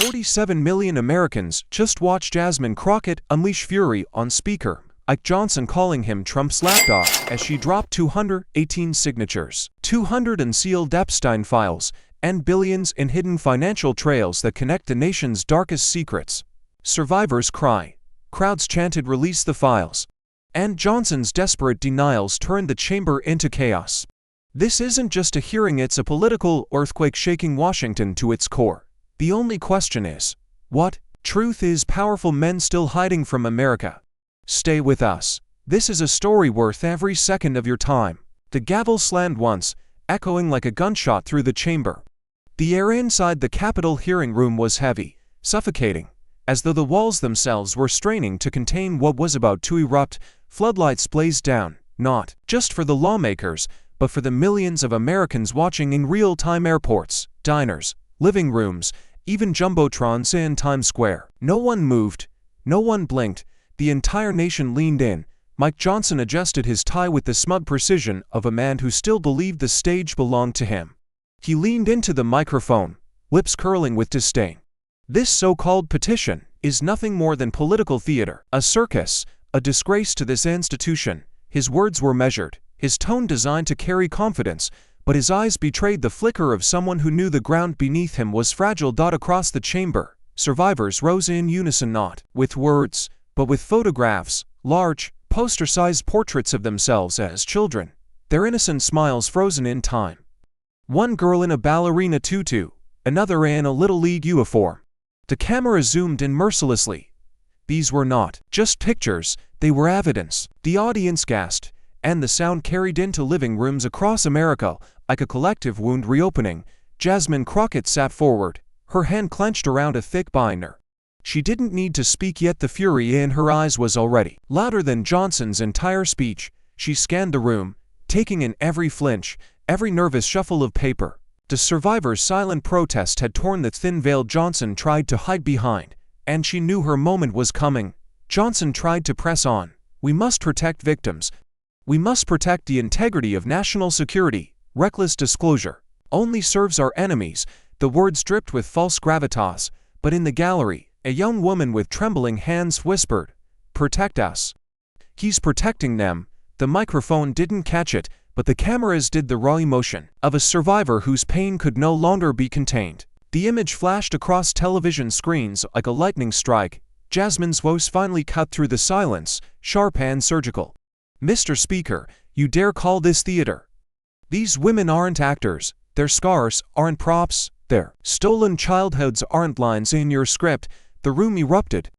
47 million Americans just watched Jasmine Crockett unleash fury on Speaker Mike Johnson, calling him Trump's lapdog as she dropped 218 signatures, 200 unsealed Epstein files, and billions in hidden financial trails that connect the nation's darkest secrets. Survivors cry. Crowds chanted, "Release the files." And Johnson's desperate denials turned the chamber into chaos. This isn't just a hearing, it's a political earthquake shaking Washington to its core. The only question is, what truth is powerful men still hiding from America? Stay with us. This is a story worth every second of your time. The gavel slammed once, echoing like a gunshot through the chamber. The air inside the Capitol hearing room was heavy, suffocating, as though the walls themselves were straining to contain what was about to erupt. Floodlights blazed down, not just for the lawmakers, but for the millions of Americans watching in real time. Airports, diners, living rooms, even jumbotrons in Times Square. No one moved, no one blinked. The entire nation leaned in. Mike Johnson adjusted his tie with the smug precision of a man who still believed the stage belonged to him. He leaned into the microphone, lips curling with disdain. This so-called petition is nothing more than political theater, a circus, a disgrace to this institution. His words were measured, his tone designed to carry confidence, but his eyes betrayed the flicker of someone who knew the ground beneath him was fragile. Across the chamber, survivors rose in unison, not with words, but with photographs, large, poster-sized portraits of themselves as children, their innocent smiles frozen in time. One girl in a ballerina tutu, another in a Little League uniform. The camera zoomed in mercilessly. These were not just pictures, they were evidence. The audience gasped, and the sound carried into living rooms across America like a collective wound reopening. Jasmine Crockett sat forward, her hand clenched around a thick binder. She didn't need to speak, yet the fury in her eyes was already louder than Johnson's entire speech. She scanned the room, taking in every flinch, every nervous shuffle of paper. The survivors' silent protest had torn the thin veil Johnson tried to hide behind, and she knew her moment was coming. Johnson tried to press on. We must protect victims. We must protect the integrity of national security. Reckless disclosure only serves our enemies. The words dripped with false gravitas, but in the gallery, a young woman with trembling hands whispered, "Protect us." He's protecting them. The microphone didn't catch it, but the cameras did. The raw emotion of a survivor whose pain could no longer be contained. The image flashed across television screens like a lightning strike. Jasmine's voice finally cut through the silence, sharp and surgical. "Mr. Speaker, you dare call this theater? These women aren't actors. Their scars aren't props. Their stolen childhoods aren't lines in your script." The room erupted.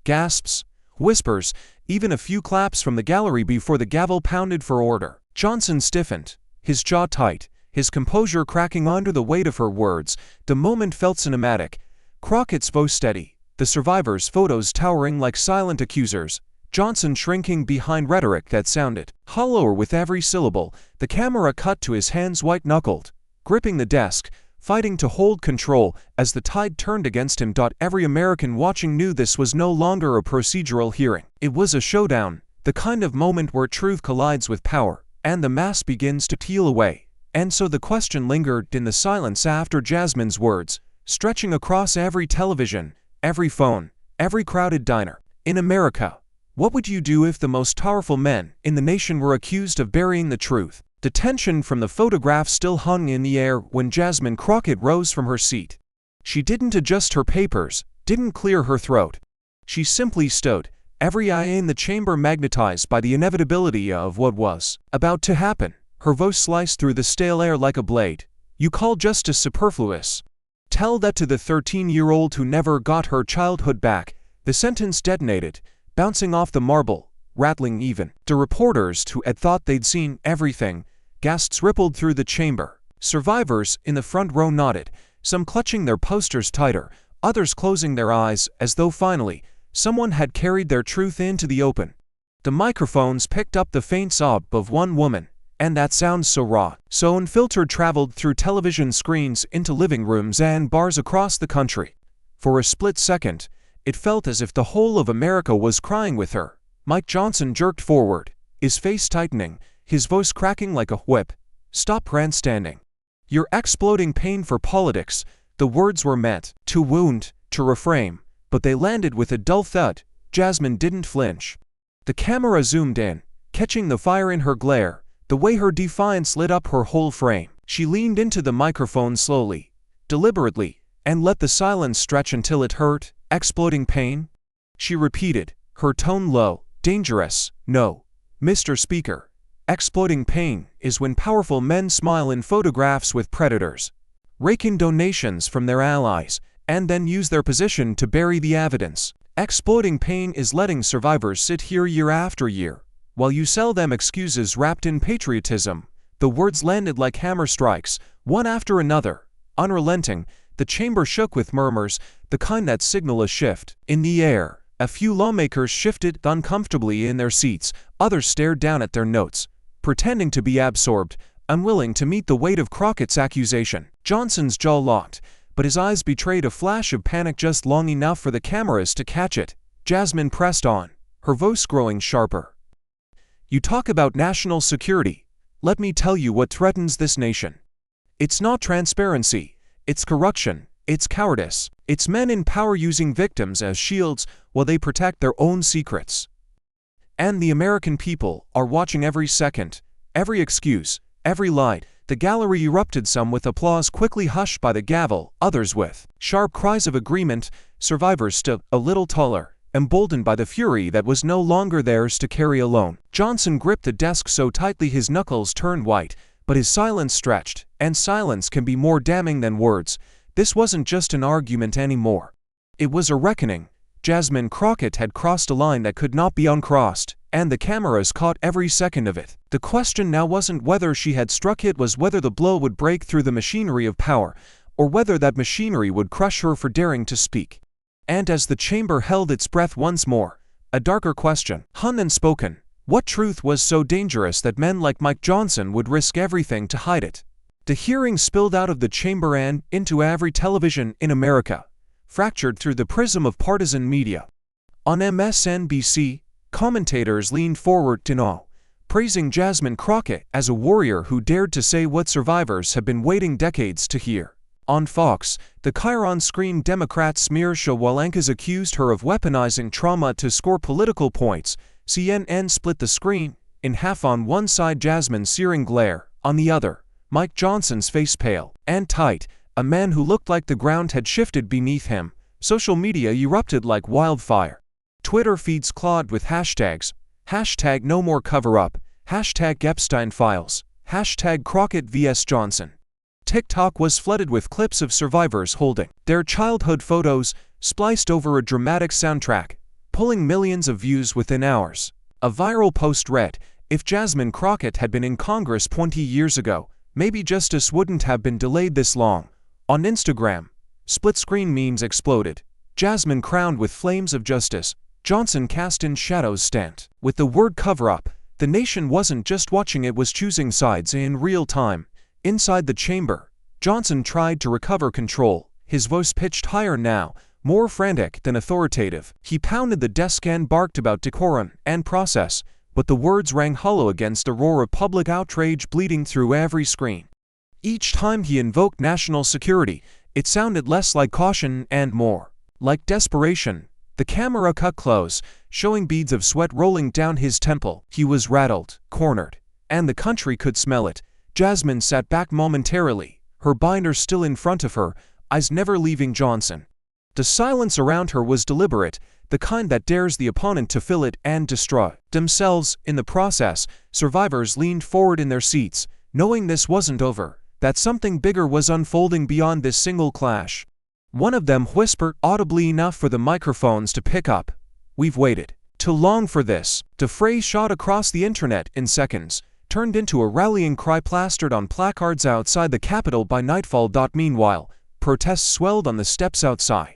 Gasps, whispers, even a few claps from the gallery before the gavel pounded for order. Johnson stiffened, his jaw tight, his composure cracking under the weight of her words. The moment felt cinematic. Crockett's voice steady, the survivors' photos towering like silent accusers. Johnson shrinking behind rhetoric that sounded hollower with every syllable. The camera cut to his hands white-knuckled, gripping the desk, fighting to hold control as the tide turned against him. Every American watching knew this was no longer a procedural hearing. It was a showdown, the kind of moment where truth collides with power, and the mask begins to peel away. And so the question lingered in the silence after Jasmine's words, stretching across every television, every phone, every crowded diner. In America, what would you do if the most powerful men in the nation were accused of burying the truth? The tension from the photograph still hung in the air when Jasmine Crockett rose from her seat. She didn't adjust her papers, didn't clear her throat. She simply stood, every eye in the chamber magnetized by the inevitability of what was about to happen. Her voice sliced through the stale air like a blade. "You call justice superfluous? Tell that to the 13-year-old who never got her childhood back." The sentence detonated, bouncing off the marble, rattling even. The reporters who had thought they'd seen everything, gasps rippled through the chamber. Survivors in the front row nodded, some clutching their posters tighter, others closing their eyes as though finally someone had carried their truth into the open. The microphones picked up the faint sob of one woman, and that sound so raw, so unfiltered traveled through television screens into living rooms and bars across the country. For a split second, it felt as if the whole of America was crying with her. Mike Johnson jerked forward, his face tightening, his voice cracking like a whip. "Stop grandstanding. You're exploding pain for politics." The words were meant to wound, to reframe, but they landed with a dull thud. Jasmine didn't flinch. The camera zoomed in, catching the fire in her glare, the way her defiance lit up her whole frame. She leaned into the microphone slowly, deliberately, and let the silence stretch until it hurt. Exploding pain? She repeated, her tone low. Dangerous. No, Mr. Speaker. Exploding pain is when powerful men smile in photographs with predators, rake in donations from their allies, and then use their position to bury the evidence. Exploding pain is letting survivors sit here year after year, while you sell them excuses wrapped in patriotism. The words landed like hammer strikes, one after another, unrelenting. The chamber shook with murmurs, the kind that signal a shift. In the air, a few lawmakers shifted uncomfortably in their seats, others stared down at their notes, pretending to be absorbed, unwilling to meet the weight of Crockett's accusation. Johnson's jaw locked, but his eyes betrayed a flash of panic just long enough for the cameras to catch it. Jasmine pressed on, her voice growing sharper. You talk about national security. Let me tell you what threatens this nation. It's not transparency. It's corruption, it's cowardice, it's men in power using victims as shields while they protect their own secrets. And the American people are watching every second, every excuse, every lie. The gallery erupted, some with applause quickly hushed by the gavel, others with sharp cries of agreement. Survivors stood a little taller, emboldened by the fury that was no longer theirs to carry alone. Johnson gripped the desk so tightly his knuckles turned white, but his silence stretched, and silence can be more damning than words. This wasn't just an argument anymore. It was a reckoning. Jasmine Crockett had crossed a line that could not be uncrossed, and the cameras caught every second of it. The question now wasn't whether she had struck, it was whether the blow would break through the machinery of power, or whether that machinery would crush her for daring to speak. And as the chamber held its breath once more, a darker question hung unspoken. What truth was so dangerous that men like Mike Johnson would risk everything to hide it? The hearing spilled out of the chamber and into every television in America, fractured through the prism of partisan media. On MSNBC, commentators leaned forward in awe, praising Jasmine Crockett as a warrior who dared to say what survivors have been waiting decades to hear. On Fox, the Chiron screen Democrat smear show while anchors accused her of weaponizing trauma to score political points. CNN split the screen in half, on one side Jasmine's searing glare, on the other, Mike Johnson's face pale and tight, a man who looked like the ground had shifted beneath him. Social media erupted like wildfire. Twitter feeds clogged with hashtags, hashtag no more cover-up, hashtag Epstein files, hashtag Crockett vs. Johnson. TikTok was flooded with clips of survivors holding their childhood photos, spliced over a dramatic soundtrack, pulling millions of views within hours. A viral post read, if Jasmine Crockett had been in Congress 20 years ago, maybe justice wouldn't have been delayed this long. On Instagram, split-screen memes exploded. Jasmine crowned with flames of justice, Johnson cast in shadows stamped with the word cover-up. The nation wasn't just watching, it was choosing sides in real time. Inside the chamber, Johnson tried to recover control, his voice pitched higher now, more frantic than authoritative. He pounded the desk and barked about decorum and process, but the words rang hollow against a roar of public outrage bleeding through every screen. Each time he invoked national security, it sounded less like caution and more like desperation. The camera cut close, showing beads of sweat rolling down his temple. He was rattled, cornered, and the country could smell it. Jasmine sat back momentarily, her binder still in front of her, eyes never leaving Johnson. The silence around her was deliberate, the kind that dares the opponent to fill it and destroy themselves. In the process, survivors leaned forward in their seats, knowing this wasn't over, that something bigger was unfolding beyond this single clash. One of them whispered audibly enough for the microphones to pick up, "We've waited too long for this." The phrase shot across the internet in seconds, turned into a rallying cry plastered on placards outside the Capitol by nightfall. Meanwhile, protests swelled on the steps outside.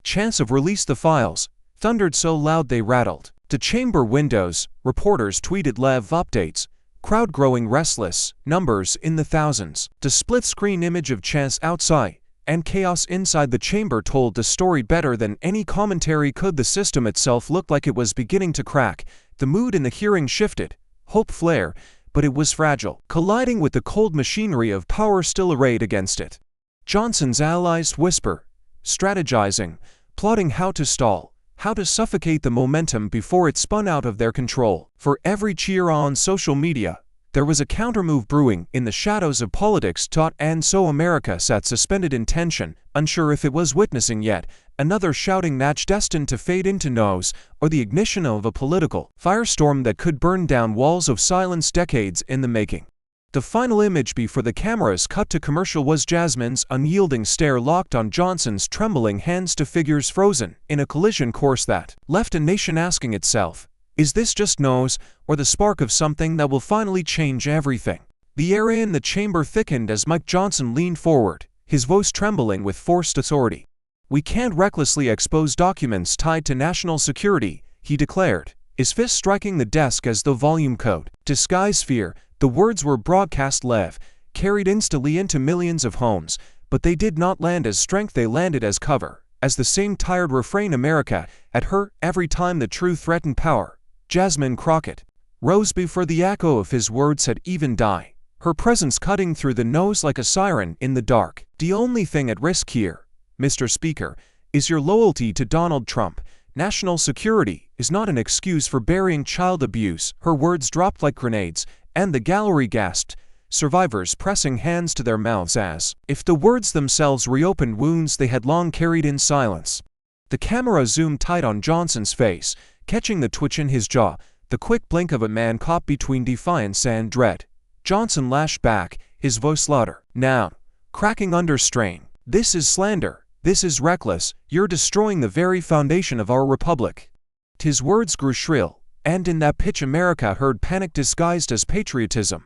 Chance of release the files, thundered so loud they rattled the chamber windows. Reporters tweeted live updates, crowd growing restless, numbers in the thousands. The split-screen image of chance outside and chaos inside the chamber told the story better than any commentary could. The system itself looked like it was beginning to crack. The mood in the hearing shifted, hope flared, but it was fragile, colliding with the cold machinery of power still arrayed against it. Johnson's allies whisper, strategizing, plotting how to stall, how to suffocate the momentum before it spun out of their control. For every cheer on social media, there was a countermove brewing in the shadows of politics. And so America sat suspended in tension, unsure if it was witnessing yet another shouting match destined to fade into noise, or the ignition of a political firestorm that could burn down walls of silence decades in the making. The final image before the cameras cut to commercial was Jasmine's unyielding stare locked on Johnson's trembling hands to figures frozen in a collision course that left a nation asking itself, is this just noise, or the spark of something that will finally change everything? The air in the chamber thickened as Mike Johnson leaned forward, his voice trembling with forced authority. "We can't recklessly expose documents tied to national security," he declared, his fist striking the desk as though volume code. Disguise fear. The words were broadcast live, carried instantly into millions of homes, but they did not land as strength, they landed as cover, as the same tired refrain America at her every time the truth threatened power. Jasmine Crockett rose before the echo of his words had even died, her presence cutting through the noise like a siren in the dark. "The only thing at risk here, Mr. Speaker, is your loyalty to Donald Trump. National security is not an excuse for burying child abuse." Her words dropped like grenades, and the gallery gasped, survivors pressing hands to their mouths as if the words themselves reopened wounds they had long carried in silence. The camera zoomed tight on Johnson's face, catching the twitch in his jaw, the quick blink of a man caught between defiance and dread. Johnson lashed back, his voice louder, now cracking under strain. "This is slander. This is reckless. You're destroying the very foundation of our republic." His words grew shrill, and in that pitch America heard panic disguised as patriotism.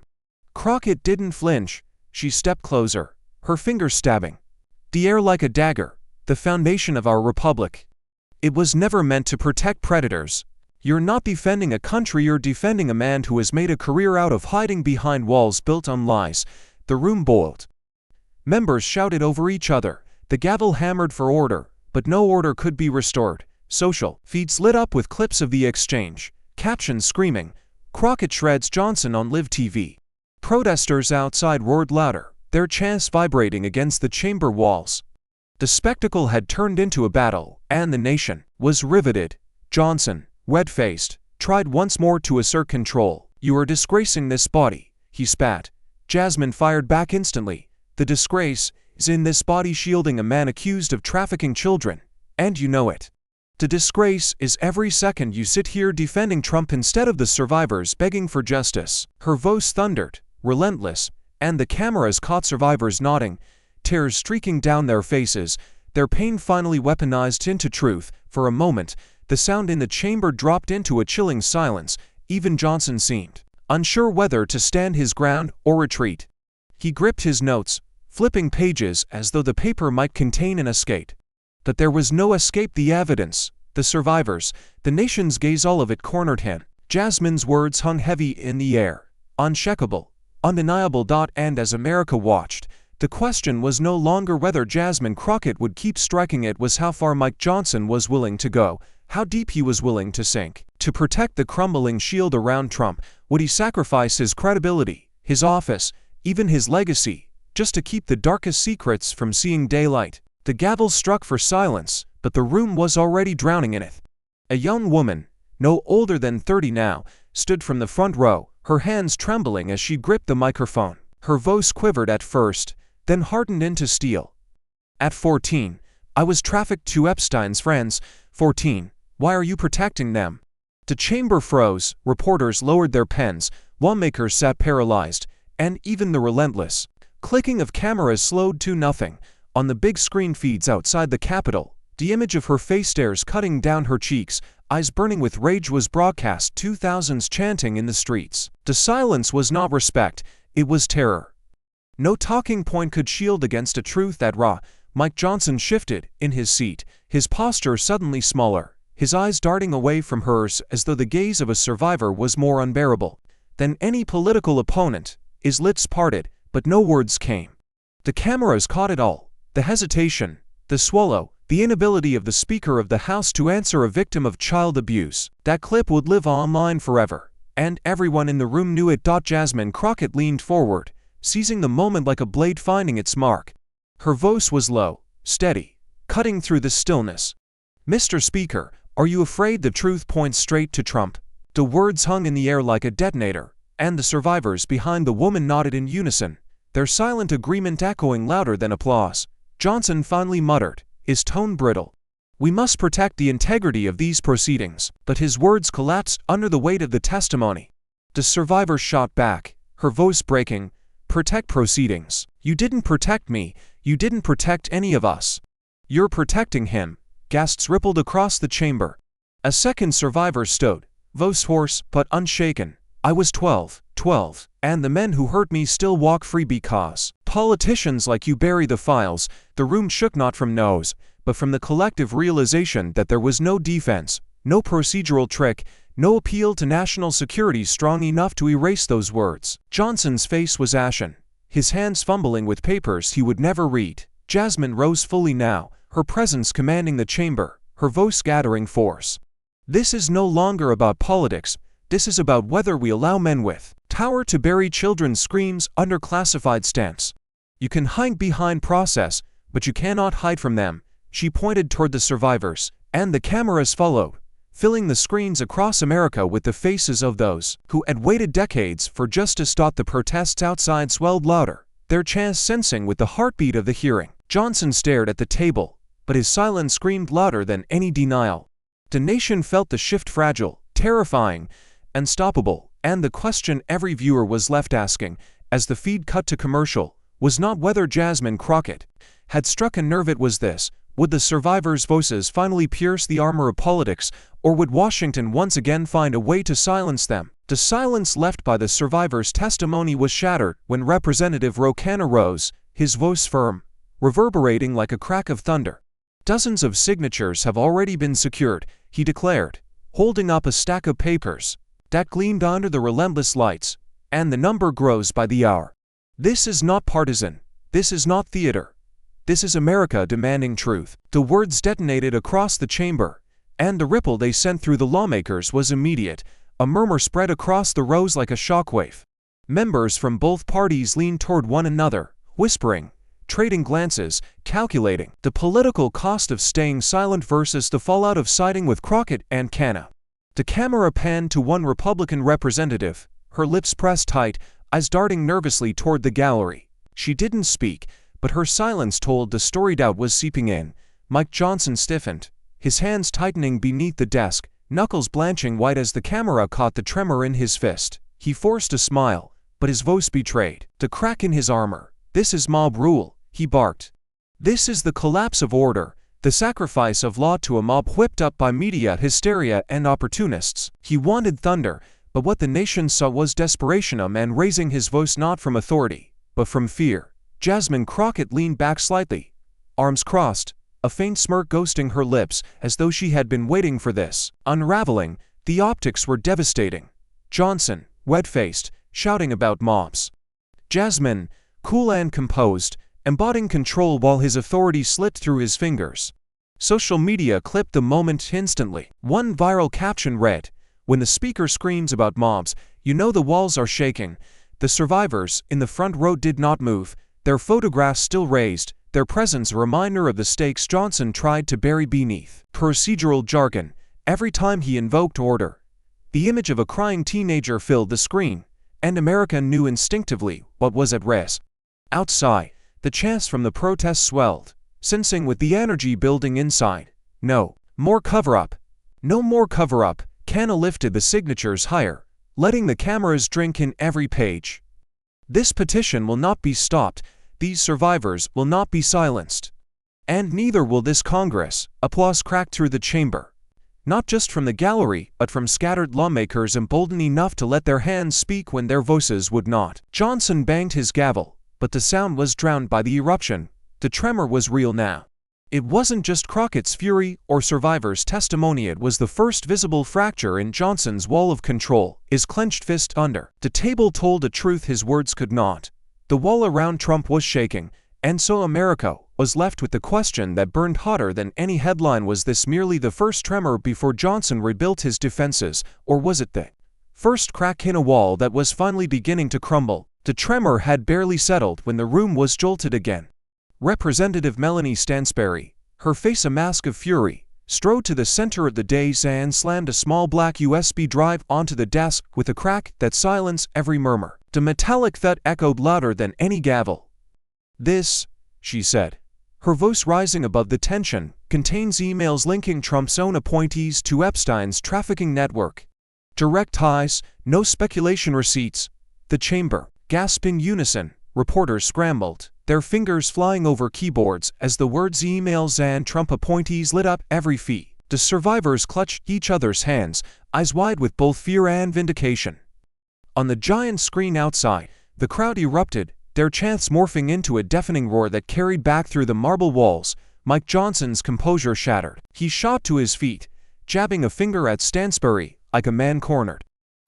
Crockett didn't flinch. She stepped closer, her fingers stabbing the air like a dagger. "The foundation of our republic. It was never meant to protect predators. You're not defending a country, you're defending a man who has made a career out of hiding behind walls built on lies." The room boiled. Members shouted over each other. The gavel hammered for order, but no order could be restored. Social feeds lit up with clips of the exchange, captions screaming, "Crockett shreds Johnson on live TV." Protesters outside roared louder, their chants vibrating against the chamber walls. The spectacle had turned into a battle, and the nation was riveted. Johnson, red-faced, tried once more to assert control. "You are disgracing this body," he spat. Jasmine fired back instantly. "The disgrace is in this body shielding a man accused of trafficking children, and you know it. The disgrace is every second you sit here defending Trump instead of the survivors begging for justice." Her voice thundered, relentless, and the cameras caught survivors nodding, tears streaking down their faces, their pain finally weaponized into truth. For a moment, the sound in the chamber dropped into a chilling silence. Even Johnson seemed unsure whether to stand his ground or retreat. He gripped his notes, flipping pages as though the paper might contain an escape. But there was no escape. The evidence, the survivors, the nation's gaze, all of it cornered him. Jasmine's words hung heavy in the air, unshakable, undeniable. And as America watched, the question was no longer whether Jasmine Crockett would keep striking, it was how far Mike Johnson was willing to go, how deep he was willing to sink. To protect the crumbling shield around Trump, would he sacrifice his credibility, his office, even his legacy, just to keep the darkest secrets from seeing daylight? The gavel struck for silence, but the room was already drowning in it. A young woman, no older than 30 now, stood from the front row, her hands trembling as she gripped the microphone. Her voice quivered at first, then hardened into steel. "At 14, I was trafficked to Epstein's friends. 14. Why are you protecting them?" The chamber froze, reporters lowered their pens, lawmakers sat paralyzed, and even the relentless clicking of cameras slowed to nothing. On the big screen feeds outside the Capitol, the image of her face, stares cutting down her cheeks, eyes burning with rage, was broadcast to thousands chanting in the streets. The silence was not respect, it was terror. No talking point could shield against a truth that raw. Mike Johnson shifted in his seat, his posture suddenly smaller, his eyes darting away from hers as though the gaze of a survivor was more unbearable than any political opponent. His lips parted, but no words came. The cameras caught it all. The hesitation, the swallow, the inability of the Speaker of the House to answer a victim of child abuse. That clip would live online forever, and everyone in the room knew it. Jasmine Crockett leaned forward, seizing the moment like a blade finding its mark. Her voice was low, steady, cutting through the stillness. "Mr. Speaker, are you afraid the truth points straight to Trump?" The words hung in the air like a detonator, and the survivors behind the woman nodded in unison, their silent agreement echoing louder than applause. Johnson finally muttered, his tone brittle, "We must protect the integrity of these proceedings," but his words collapsed under the weight of the testimony. The survivor shot back, her voice breaking, "Protect proceedings. You didn't protect me, you didn't protect any of us." "You're protecting him." Gasps rippled across the chamber. A second survivor stood, voice hoarse but unshaken. "I was 12, and the men who hurt me still walk free because politicians like you bury the files." The room shook not from no's, but from the collective realization that there was no defense, no procedural trick, no appeal to national security strong enough to erase those words. Johnson's face was ashen, his hands fumbling with papers he would never read. Jasmine rose fully now, her presence commanding the chamber, her voice gathering force. "This is no longer about politics, this is about whether we allow men with power to bury children's screams under classified stamps. You can hide behind process, but you cannot hide from them." She pointed toward the survivors, and the cameras followed, filling the screens across America with the faces of those who had waited decades for justice. The protests outside swelled louder, their chants sensing with the heartbeat of the hearing. Johnson stared at the table, but his silence screamed louder than any denial. The nation felt the shift fragile, terrifying, unstoppable, and the question every viewer was left asking, as the feed cut to commercial, was not whether Jasmine Crockett had struck a nerve. It was this: would the survivors' voices finally pierce the armor of politics, or would Washington once again find a way to silence them? The silence left by the survivors' testimony was shattered when Representative Rokan arose, his voice firm, reverberating like a crack of thunder. "Dozens of signatures have already been secured," he declared, holding up a stack of papers that gleamed under the relentless lights, "and the number grows by the hour. This is not partisan. This is not theater. This is America demanding truth." The words detonated across the chamber, and the ripple they sent through the lawmakers was immediate. A murmur spread across the rows like a shockwave. Members from both parties leaned toward one another, whispering, trading glances, calculating the political cost of staying silent versus the fallout of siding with Crockett and Canna. The camera panned to one Republican representative, her lips pressed tight, eyes darting nervously toward the gallery. She didn't speak, but her silence told the story. Doubt was seeping in. Mike Johnson stiffened, his hands tightening beneath the desk, knuckles blanching white as the camera caught the tremor in his fist. He forced a smile, but his voice betrayed the crack in his armor. "This is mob rule," he barked. "This is the collapse of order, the sacrifice of law to a mob whipped up by media hysteria and opportunists." He wanted thunder, but what the nation saw was desperation, a man raising his voice not from authority, but from fear. Jasmine Crockett leaned back slightly, arms crossed, a faint smirk ghosting her lips, as though she had been waiting for this unraveling. The optics were devastating. Johnson, red-faced, shouting about mobs. Jasmine, cool and composed, embodying control while his authority slipped through his fingers. Social media clipped the moment instantly. One viral caption read, "When the speaker screams about mobs, you know the walls are shaking." The survivors in the front row did not move, their photographs still raised, their presence a reminder of the stakes Johnson tried to bury beneath procedural jargon. Every time he invoked order, the image of a crying teenager filled the screen, and America knew instinctively what was at risk. Outside, the chants from the protests swelled, sensing with the energy building inside. "No more cover-up. No more cover-up." Canna lifted the signatures higher, letting the cameras drink in every page. "This petition will not be stopped. These survivors will not be silenced. And neither will this Congress." Applause cracked through the chamber, not just from the gallery, but from scattered lawmakers emboldened enough to let their hands speak when their voices would not. Johnson banged his gavel, but the sound was drowned by the eruption. The tremor was real now. It wasn't just Crockett's fury or survivors' testimony, it was the first visible fracture in Johnson's wall of control, his clenched fist under the table told a truth his words could not. The wall around Trump was shaking, and so America was left with the question that burned hotter than any headline: was this merely the first tremor before Johnson rebuilt his defenses, or was it the first crack in a wall that was finally beginning to crumble? The tremor had barely settled when the room was jolted again. Representative Melanie Stansberry, her face a mask of fury, strode to the center of the dais and slammed a small black USB drive onto the desk with a crack that silenced every murmur. The metallic thud echoed louder than any gavel. "This," she said, her voice rising above the tension, "contains emails linking Trump's own appointees to Epstein's trafficking network. Direct ties, no speculation receipts." The chamber gasped in unison. Reporters scrambled, their fingers flying over keyboards as the words emails and Trump appointees lit up every feed. The survivors clutched each other's hands, eyes wide with both fear and vindication. On the giant screen outside, the crowd erupted, their chants morphing into a deafening roar that carried back through the marble walls. Mike Johnson's composure shattered. He shot to his feet, jabbing a finger at Stansbury, like a man cornered.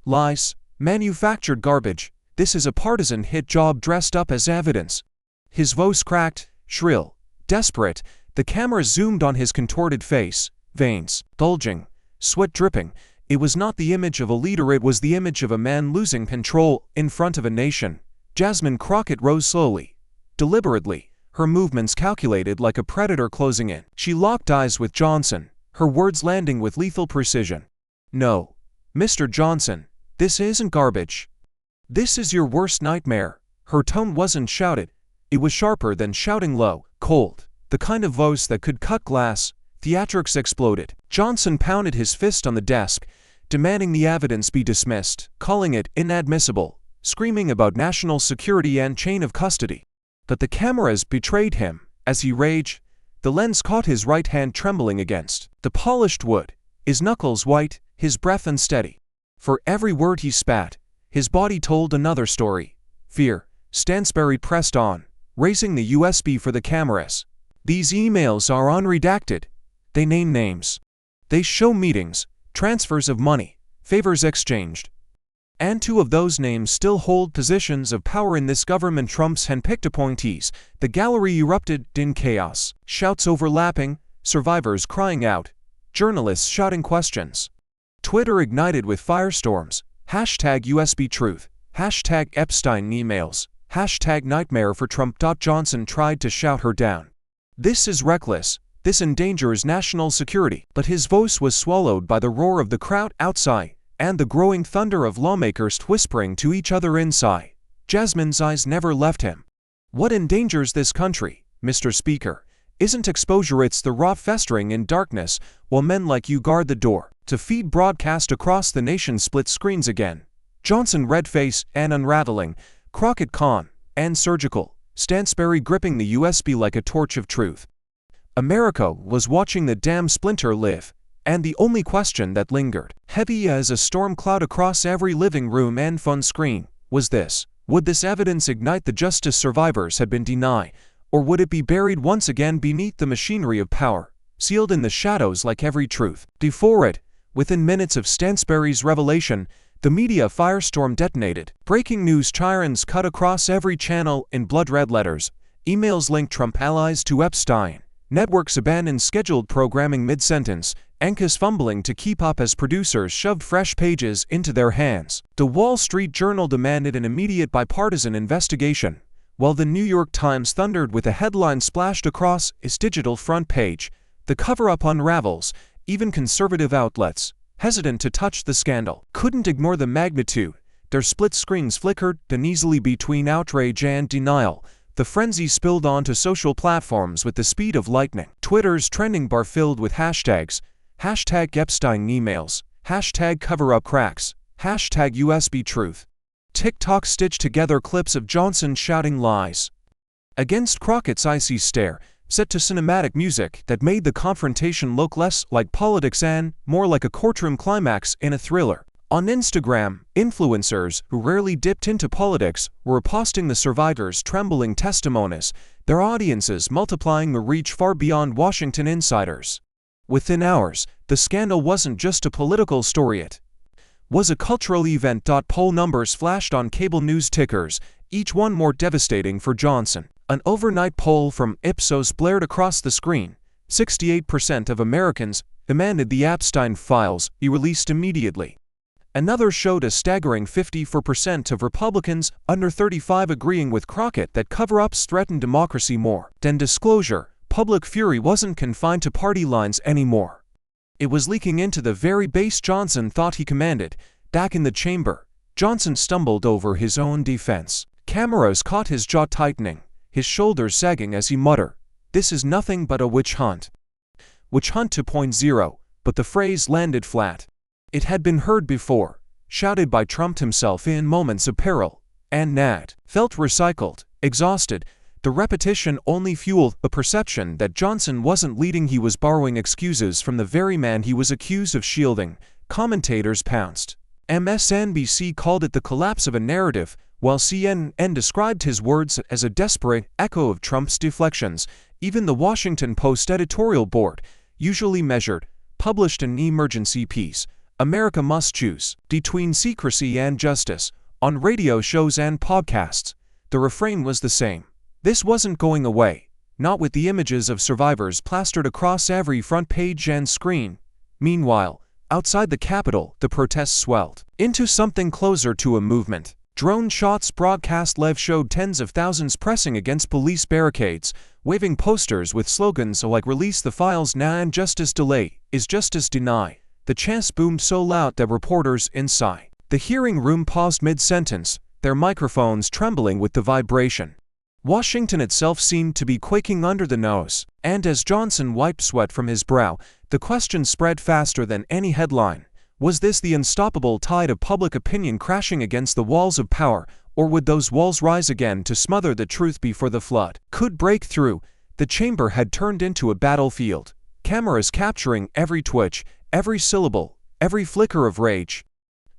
"Lies, manufactured garbage. This is a partisan hit job dressed up as evidence." His voice cracked, shrill, desperate. The camera zoomed on his contorted face, veins bulging, sweat dripping. It was not the image of a leader, it was the image of a man losing control in front of a nation. Jasmine Crockett rose slowly, deliberately, her movements calculated like a predator closing in. She locked eyes with Johnson, her words landing with lethal precision. "No, Mr. Johnson, this isn't garbage. This is your worst nightmare." Her tone wasn't shouted. It was sharper than shouting, low, cold, the kind of voice that could cut glass. Theatrics exploded. Johnson pounded his fist on the desk, demanding the evidence be dismissed, calling it inadmissible, screaming about national security and chain of custody. But the cameras betrayed him. As he raged, the lens caught his right hand trembling against the polished wood, his knuckles white, his breath unsteady. For every word he spat, his body told another story. Fear. Stansbury pressed on, raising the USB for the cameras. "These emails are unredacted. They name names. They show meetings, transfers of money, favors exchanged. And 2 of those names still hold positions of power in this government, Trump's handpicked appointees." The gallery erupted in chaos, shouts overlapping, survivors crying out, journalists shouting questions. Twitter ignited with firestorms. #USB truth, #Epstein emails, #nightmare for Trump. Johnson tried to shout her down. "This is reckless. This endangers national security." But his voice was swallowed by the roar of the crowd outside and the growing thunder of lawmakers whispering to each other inside. Jasmine's eyes never left him. "What endangers this country, Mr. Speaker, isn't exposure, it's the rot festering in darkness while men like you guard the door." To feed broadcast across the nation split screens again. Johnson red-faced and unraveling, Crockett calm and surgical, Stansbury gripping the USB like a torch of truth. America was watching the damn splinter live, and the only question that lingered, heavy as a storm cloud across every living room and phone screen, was this: would this evidence ignite the justice survivors had been denied, or would it be buried once again beneath the machinery of power, sealed in the shadows like every truth? Before it, within minutes of Stansbury's revelation, the media firestorm detonated. Breaking news chirons cut across every channel in blood-red letters. Emails linked Trump allies to Epstein. Networks abandoned scheduled programming mid-sentence, anchors fumbling to keep up as producers shoved fresh pages into their hands. The Wall Street Journal demanded an immediate bipartisan investigation, while the New York Times thundered with a headline splashed across its digital front page. The cover-up unravels. Even conservative outlets, hesitant to touch the scandal, couldn't ignore the magnitude. Their split screens flickered uneasily between outrage and denial. The frenzy spilled onto social platforms with the speed of lightning. Twitter's trending bar filled with hashtags. #Epstein emails, #cover-up cracks, #USB truth. TikTok stitched together clips of Johnson shouting lies. Against Crockett's icy stare, set to cinematic music that made the confrontation look less like politics and more like a courtroom climax in a thriller. On Instagram, influencers who rarely dipped into politics were posting the survivors' trembling testimonies, their audiences multiplying the reach far beyond Washington insiders. Within hours, the scandal wasn't just a political story, it was a cultural event. Poll numbers flashed on cable news tickers, each one more devastating for Johnson. An overnight poll from Ipsos blared across the screen. 68% of Americans demanded the Epstein files be released immediately. Another showed a staggering 54% of Republicans under 35 agreeing with Crockett that cover-ups threaten democracy more than disclosure. Public fury wasn't confined to party lines anymore. It was leaking into the very base Johnson thought he commanded. Back in the chamber, Johnson stumbled over his own defense. Cameras caught his jaw tightening, his shoulders sagging as he muttered, "This is nothing but a witch hunt." Witch Hunt 2.0, but the phrase landed flat. It had been heard before, shouted by Trump himself in moments of peril, and Nat felt recycled, exhausted. The repetition only fueled the perception that Johnson wasn't leading, he was borrowing excuses from the very man he was accused of shielding. Commentators pounced. MSNBC called it the collapse of a narrative, while CNN described his words as a desperate echo of Trump's deflections. Even the Washington Post editorial board, usually measured, published an emergency piece, "America Must Choose Between Secrecy and Justice," on radio shows and podcasts. The refrain was the same. This wasn't going away, not with the images of survivors plastered across every front page and screen. Meanwhile, outside the Capitol, the protests swelled into something closer to a movement. Drone shots broadcast live showed tens of thousands pressing against police barricades, waving posters with slogans like "Release the files now" and "Justice delay is justice deny." The chants boomed so loud that reporters inside the hearing room paused mid-sentence, their microphones trembling with the vibration. Washington itself seemed to be quaking under the nose, and as Johnson wiped sweat from his brow, the question spread faster than any headline. Was this the unstoppable tide of public opinion crashing against the walls of power, or would those walls rise again to smother the truth before the flood could break through? The chamber had turned into a battlefield, cameras capturing every twitch, every syllable, every flicker of rage.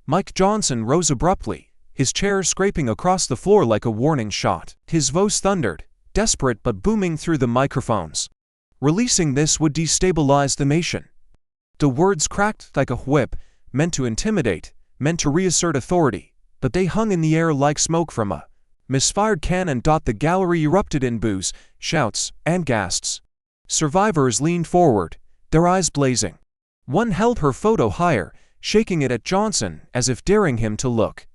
Mike Johnson rose abruptly, his chair scraping across the floor like a warning shot. His voice thundered, desperate but booming through the microphones. Releasing this would destabilize the nation. The words cracked like a whip, meant to intimidate, meant to reassert authority, but they hung in the air like smoke from a misfired cannon. The gallery erupted in boos, shouts, and gasps. Survivors leaned forward, their eyes blazing. One held her photo higher, shaking it at Johnson as if daring him to look.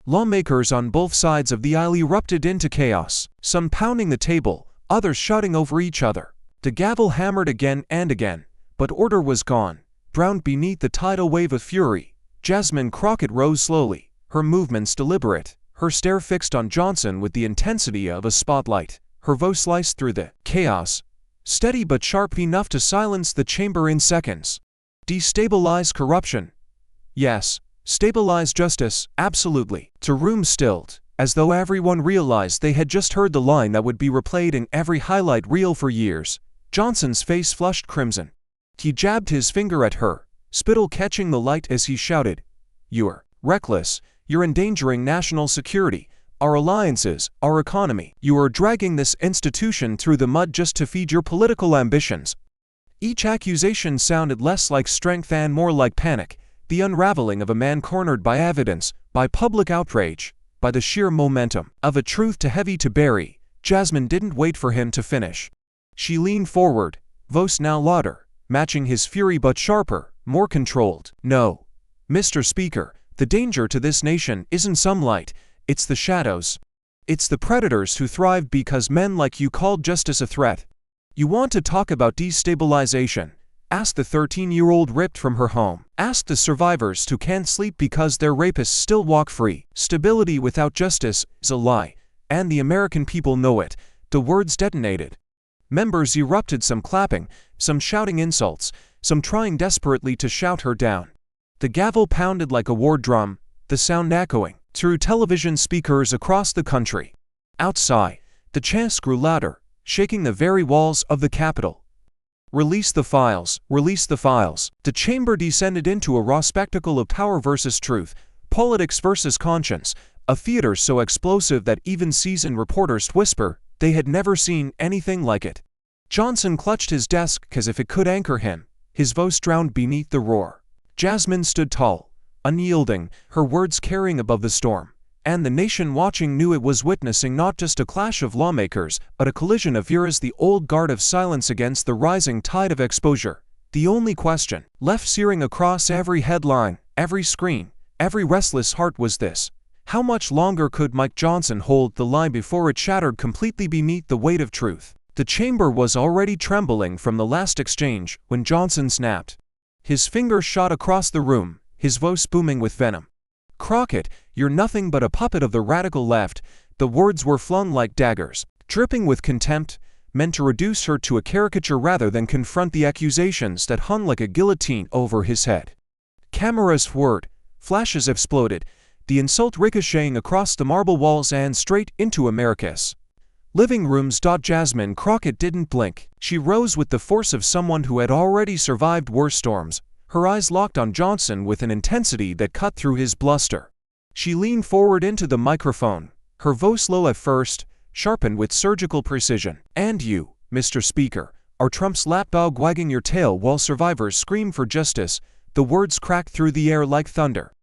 Lawmakers on both sides of the aisle erupted into chaos, some pounding the table, others shouting over each other. The gavel hammered again and again, but order was gone, drowned beneath the tidal wave of fury. Jasmine Crockett rose slowly, her movements deliberate, her stare fixed on Johnson with the intensity of a spotlight. Her voice sliced through the chaos, steady but sharp enough to silence the chamber in seconds. Destabilize corruption? Yes. Stabilize justice? Absolutely. The room stilled, as though everyone realized they had just heard the line that would be replayed in every highlight reel for years. Johnson's face flushed crimson. He jabbed his finger at her, spittle catching the light as he shouted, "You're reckless. You're endangering national security, our alliances, our economy. You are dragging this institution through the mud just to feed your political ambitions." Each accusation sounded less like strength and more like panic. The unraveling of a man cornered by evidence, by public outrage, by the sheer momentum of a truth too heavy to bury. Jasmine didn't wait for him to finish. She leaned forward, voice now louder, matching his fury but sharper, more controlled. "No, Mr. Speaker, the danger to this nation isn't some light, it's the shadows. It's the predators who thrive because men like you called justice a threat. You want to talk about destabilization? Ask the 13-year-old ripped from her home. Ask the survivors who can't sleep because their rapists still walk free. Stability without justice is a lie, and the American people know it." The words detonated. Members erupted, some clapping, some shouting insults, some trying desperately to shout her down. The gavel pounded like a war drum, the sound echoing through television speakers across the country. Outside, the chants grew louder, shaking the very walls of the Capitol. "Release the files, release the files." The chamber descended into a raw spectacle of power versus truth, politics versus conscience, a theater so explosive that even seasoned reporters whisper they had never seen anything like it. Johnson clutched his desk as if it could anchor him, his voice drowned beneath the roar. Jasmine stood tall, unyielding, her words carrying above the storm. And the nation watching knew it was witnessing not just a clash of lawmakers, but a collision of eras, the old guard of silence against the rising tide of exposure. The only question left searing across every headline, every screen, every restless heart was this: how much longer could Mike Johnson hold the line before it shattered completely beneath the weight of truth? The chamber was already trembling from the last exchange when Johnson snapped. His finger shot across the room, his voice booming with venom. "Crockett, you're nothing but a puppet of the radical left." The words were flung like daggers, dripping with contempt, meant to reduce her to a caricature rather than confront the accusations that hung like a guillotine over his head. Cameras whirred, flashes exploded, the insult ricocheting across the marble walls and straight into America's living rooms. Jasmine Crockett didn't blink. She rose with the force of someone who had already survived worse storms, her eyes locked on Johnson with an intensity that cut through his bluster. She leaned forward into the microphone, her voice low at first, sharpened with surgical precision. "And you, Mr. Speaker, are Trump's lapdog wagging your tail while survivors scream for justice." The words cracked through the air like thunder.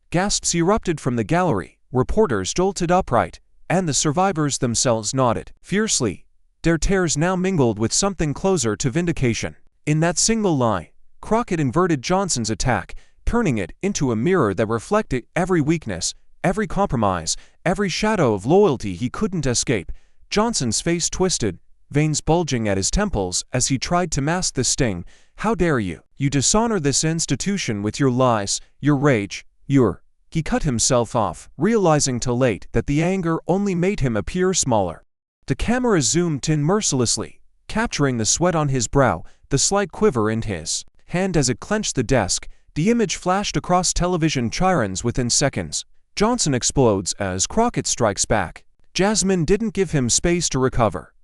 Gasps erupted from the gallery, reporters jolted upright, and the survivors themselves nodded fiercely, their tears now mingled with something closer to vindication. In that single lie, Crockett inverted Johnson's attack, turning it into a mirror that reflected every weakness, every compromise, every shadow of loyalty he couldn't escape. Johnson's face twisted, veins bulging at his temples as he tried to mask the sting. "How dare you? You dishonor this institution with your lies, your rage, your—" He cut himself off, realizing too late that the anger only made him appear smaller. The camera zoomed in mercilessly, capturing the sweat on his brow, the slight quiver in his hand as it clenched the desk. The image flashed across television chyrons within seconds. Johnson explodes as Crockett strikes back. Jasmine didn't give him space to recover.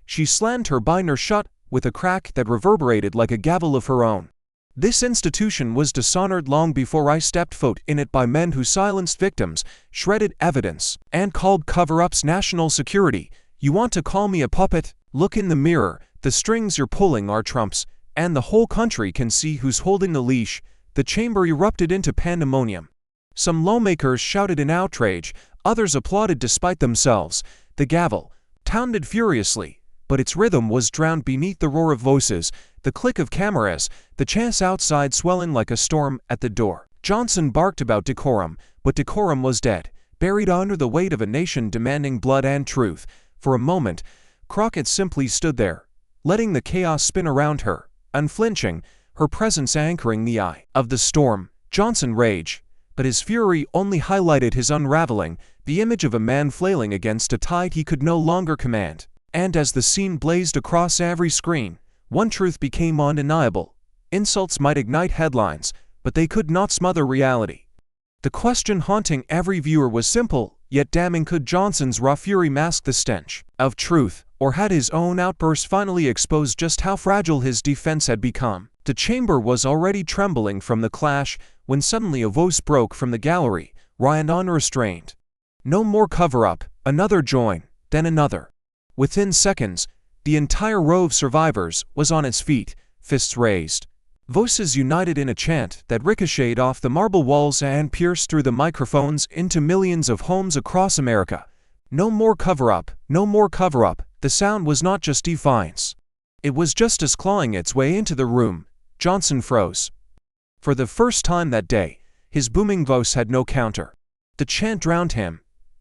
She slammed her binder shut with a crack that reverberated like a gavel of her own. "This institution was dishonored long before I stepped foot in it by men who silenced victims, shredded evidence, and called cover-ups national security. You want to call me a puppet? Look in the mirror. The strings you're pulling are Trump's, and the whole country can see who's holding the leash." The chamber erupted into pandemonium. Some lawmakers shouted in outrage, others applauded despite themselves. The gavel pounded furiously, but its rhythm was drowned beneath the roar of voices, the click of cameras, the chants outside swelling like a storm at the door. Johnson barked about decorum, but decorum was dead, buried under the weight of a nation demanding blood and truth. For a moment, Crockett simply stood there, letting the chaos spin around her, unflinching, her presence anchoring the eye of the storm. Johnson raged, but his fury only highlighted his unraveling, the image of a man flailing against a tide he could no longer command. And as the scene blazed across every screen, one truth became undeniable. Insults might ignite headlines, but they could not smother reality. The question haunting every viewer was simple, yet damning: could Johnson's raw fury mask the stench of truth, or had his own outburst finally exposed just how fragile his defense had become? The chamber was already trembling from the clash when suddenly a voice broke from the gallery, raw and unrestrained. "No more cover-up." Another join, then another. Within seconds, the entire row of survivors was on its feet, fists raised. Voices united in a chant that ricocheted off the marble walls and pierced through the microphones into millions of homes across America. "No more cover-up, no more cover-up." The sound was not just defiance. It was justice clawing its way into the room. Johnson froze. For the first time that day, his booming voice had no counter. The chant drowned him,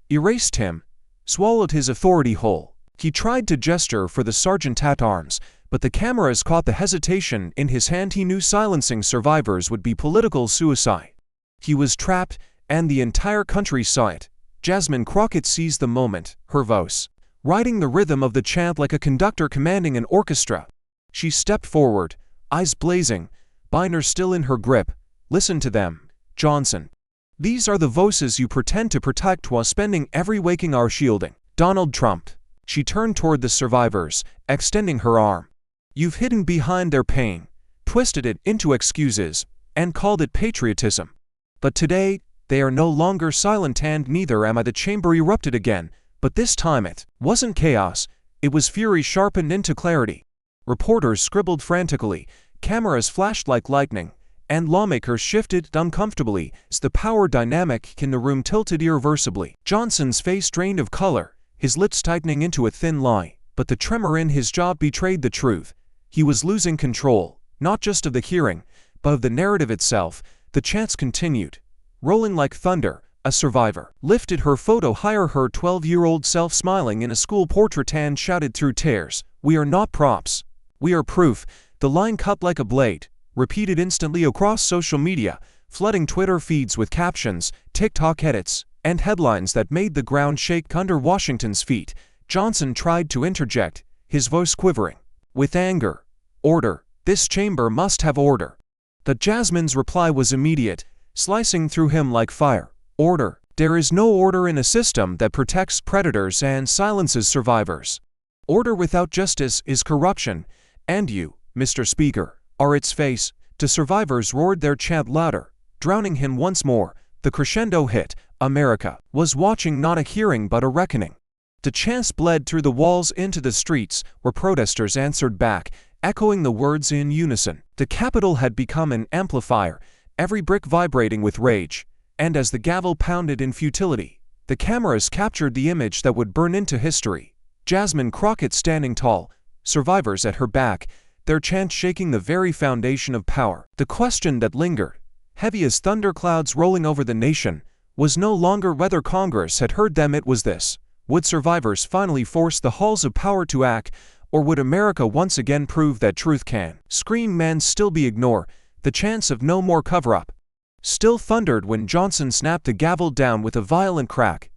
erased him, swallowed his authority whole. He tried to gesture for the sergeant-at-arms, but the cameras caught the hesitation in his hand. He knew silencing survivors would be political suicide. He was trapped, and the entire country saw it. Jasmine Crockett seized the moment, her voice riding the rhythm of the chant like a conductor commanding an orchestra. She stepped forward, eyes blazing, binder still in her grip. "Listen to them, Johnson. These are the voices you pretend to protect while spending every waking hour shielding Donald Trump." She turned toward the survivors, extending her arm. "You've hidden behind their pain, twisted it into excuses, and called it patriotism. But today, they are no longer silent, and neither am I." The chamber erupted again, but this time it wasn't chaos, it was fury sharpened into clarity. Reporters scribbled frantically, cameras flashed like lightning, and lawmakers shifted uncomfortably as the power dynamic in the room tilted irreversibly. Johnson's face drained of color, his lips tightening into a thin line, but the tremor in his jaw betrayed the truth. He was losing control, not just of the hearing, but of the narrative itself. The chants continued, rolling like thunder, a survivor, lifted her photo higher, her 12-year-old self smiling in a school portrait, and shouted through tears, "We are not props. We are proof." The line cut like a blade, repeated instantly across social media, flooding Twitter feeds with captions, TikTok edits, and headlines that made the ground shake under Washington's feet. Johnson tried to interject, his voice quivering with anger. "Order. This chamber must have order." But Jasmine's reply was immediate, slicing through him like fire. "Order. There is no order in a system that protects predators and silences survivors. Order without justice is corruption, and you, Mr. Speaker, are its face." The survivors roared their chant louder, drowning him once more. The crescendo hit, "America was watching, not a hearing but a reckoning." The chants bled through the walls into the streets, where protesters answered back, echoing the words in unison. The Capitol had become an amplifier, every brick vibrating with rage, and as the gavel pounded in futility, the cameras captured the image that would burn into history. Jasmine Crockett standing tall, survivors at her back, their chant shaking the very foundation of power. The question that lingered, heavy as thunderclouds rolling over the nation, was no longer whether Congress had heard them, it was this: would survivors finally force the halls of power to act, or would America once again prove that truth can scream man still be ignored? The chance of no more cover-up still thundered when Johnson snapped the gavel down with a violent crack.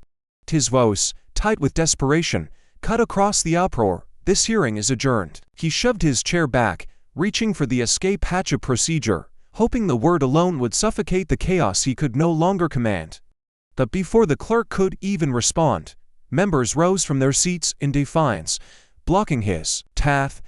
His voice, tight with desperation, cut across the uproar. "This hearing is adjourned." He shoved his chair back, reaching for the escape hatch of procedure, hoping the word alone would suffocate the chaos he could no longer command. But before the clerk could even respond, members rose from their seats in defiance, blocking his path.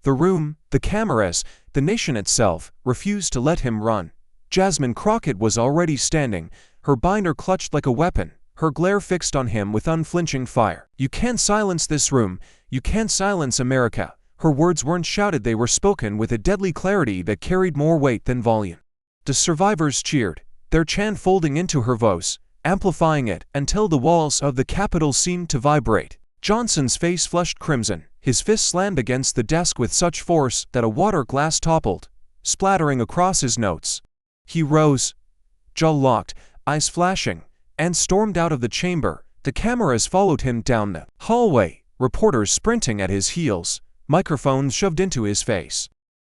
The room, the cameras, the nation itself, refused to let him run. Jasmine Crockett was already standing, her binder clutched like a weapon, her glare fixed on him with unflinching fire. "You can't silence this room. You can't silence America." Her words weren't shouted, they were spoken with a deadly clarity that carried more weight than volume. The survivors cheered, their chant folding into her voice, amplifying it until the walls of the Capitol seemed to vibrate. Johnson's face flushed crimson, his fist slammed against the desk with such force that a water glass toppled, splattering across his notes. He rose, jaw locked, eyes flashing, and stormed out of the chamber. The cameras followed him down the hallway, reporters sprinting at his heels, microphones shoved into his face.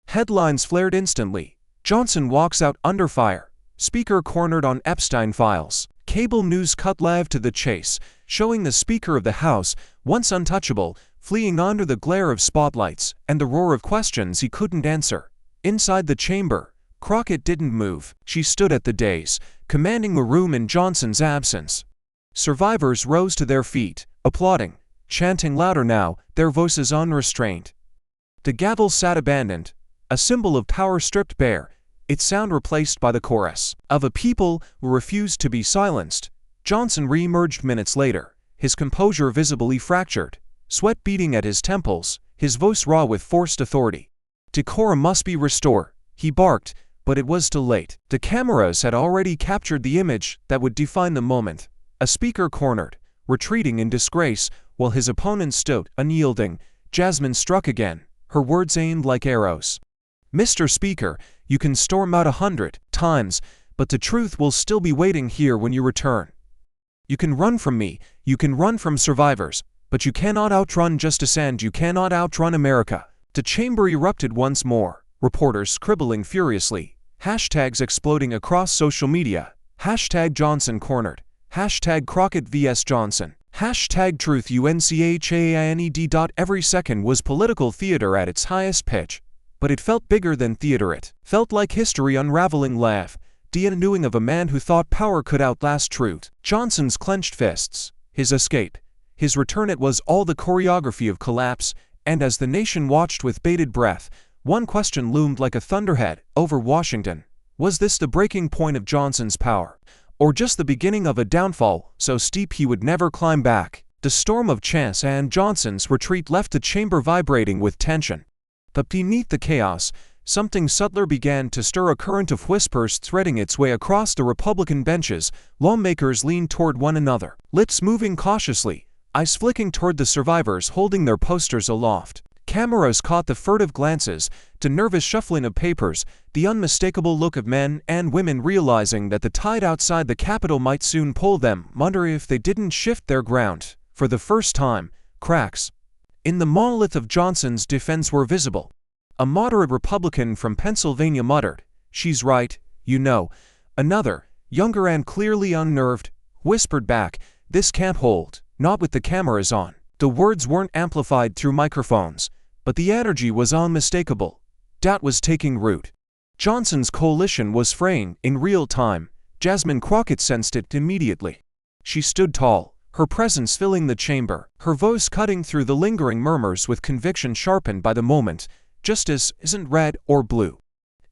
Headlines flared instantly. "Johnson walks out under fire. Speaker cornered on Epstein files." Cable news cut live to the chase, showing the Speaker of the House, once untouchable, fleeing under the glare of spotlights and the roar of questions he couldn't answer. Inside the chamber, Crockett didn't move. She stood at the dais, commanding the room in Johnson's absence. Survivors rose to their feet, applauding, chanting louder now, their voices unrestrained. The gavel sat abandoned, a symbol of power stripped bare, its sound replaced by the chorus of a people who refused to be silenced. Johnson re-emerged minutes later, his composure visibly fractured, sweat beading at his temples, his voice raw with forced authority. "Decorum must be restored," he barked, but it was too late. The cameras had already captured the image that would define the moment. A speaker cornered, retreating in disgrace, while his opponent stood, unyielding. Jasmine struck again, her words aimed like arrows. "Mr. Speaker, you can storm out 100 times, but the truth will still be waiting here when you return. You can run from me, you can run from survivors, but you cannot outrun justice and you cannot outrun America." The chamber erupted once more, reporters scribbling furiously, hashtags exploding across social media, hashtag Johnson cornered, hashtag Crockett vs. Johnson, hashtag Truth UNCHAINED. Every second was political theater at its highest pitch, but it felt bigger than theater. It felt like history unraveling live, the undoing of a man who thought power could outlast truth. Johnson's clenched fists, his escape, his return, it was all the choreography of collapse, and as the nation watched with bated breath, one question loomed like a thunderhead over Washington. Was this the breaking point of Johnson's power, or just the beginning of a downfall so steep he would never climb back? The storm of chance and Johnson's retreat left the chamber vibrating with tension. But beneath the chaos, something subtler began to stir, a current of whispers threading its way across the Republican benches. Lawmakers leaned toward one another, lips moving cautiously, eyes flicking toward the survivors holding their posters aloft. Cameras caught the furtive glances, the nervous shuffling of papers, the unmistakable look of men and women realizing that the tide outside the Capitol might soon pull them under if they didn't shift their ground. For the first time, cracks in the monolith of Johnson's defense were visible. A moderate Republican from Pennsylvania muttered, "She's right, you know." Another, younger and clearly unnerved, whispered back, "This can't hold, not with the cameras on." The words weren't amplified through microphones, but the energy was unmistakable. Doubt was taking root. Johnson's coalition was fraying in real time. Jasmine Crockett sensed it immediately. She stood tall, her presence filling the chamber, her voice cutting through the lingering murmurs with conviction sharpened by the moment. Justice isn't red or blue.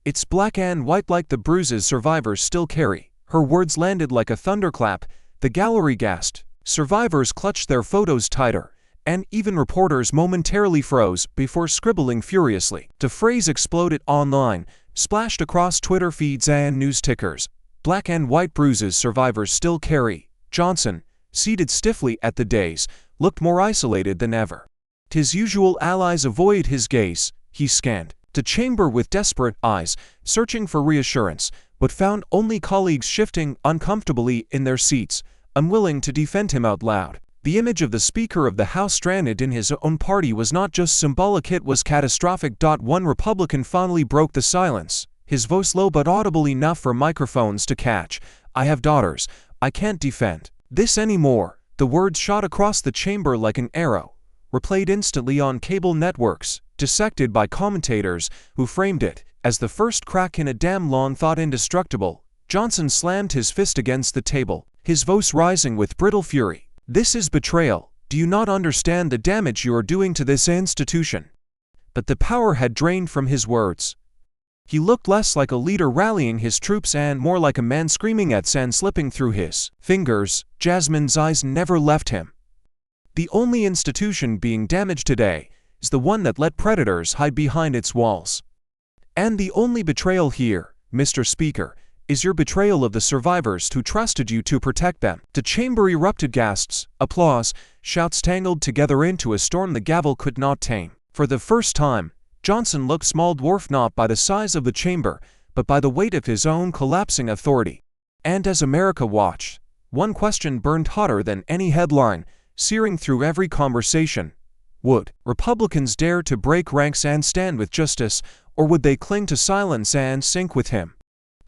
It's black and white like the bruises survivors still carry. Her words landed like a thunderclap. The gallery gasped. Survivors clutched their photos tighter, and even reporters momentarily froze before scribbling furiously. The phrase exploded online, splashed across Twitter feeds and news tickers. Black and white bruises survivors still carry. Johnson, seated stiffly at the dais, looked more isolated than ever. His usual allies avoided his gaze. He scanned the chamber with desperate eyes, searching for reassurance, but found only colleagues shifting uncomfortably in their seats, unwilling to defend him out loud. The image of the Speaker of the House stranded in his own party was not just symbolic, it was catastrophic. One Republican finally broke the silence, his voice low but audible enough for microphones to catch. "I have daughters. I can't defend this anymore." The words shot across the chamber like an arrow, replayed instantly on cable networks, dissected by commentators who framed it as the first crack in a dam long thought indestructible. Johnson slammed his fist against the table, his voice rising with brittle fury. "This is betrayal. Do you not understand the damage you are doing to this institution?" But the power had drained from his words. He looked less like a leader rallying his troops and more like a man screaming at sand slipping through his fingers. Jasmine's eyes never left him. The only institution being damaged today is the one that let predators hide behind its walls. And the only betrayal here, Mr. Speaker, is your betrayal of the survivors who trusted you to protect them. The chamber erupted, gasps, applause, shouts tangled together into a storm the gavel could not tame. For the first time, Johnson looked small, dwarfed not by the size of the chamber, but by the weight of his own collapsing authority. And as America watched, one question burned hotter than any headline, searing through every conversation. Would Republicans dare to break ranks and stand with justice, or would they cling to silence and sink with him?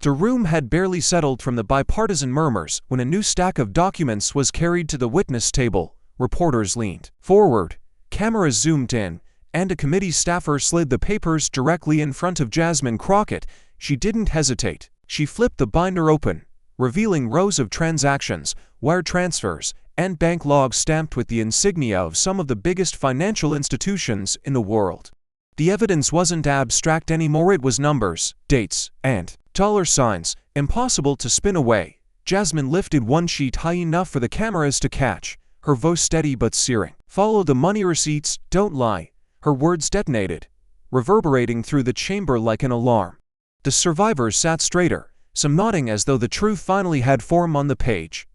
The room had barely settled from the bipartisan murmurs when a new stack of documents was carried to the witness table. Reporters leaned forward, cameras zoomed in, and a committee staffer slid the papers directly in front of Jasmine Crockett. She didn't hesitate. She flipped the binder open, revealing rows of transactions, wire transfers, and bank logs stamped with the insignia of some of the biggest financial institutions in the world. The evidence wasn't abstract anymore, it was numbers, dates, and dollar signs, impossible to spin away. Jasmine lifted one sheet high enough for the cameras to catch, her voice steady but searing. "Follow the money receipts, don't lie." Her words detonated, reverberating through the chamber like an alarm. The survivors sat straighter, some nodding as though the truth finally had form on the page.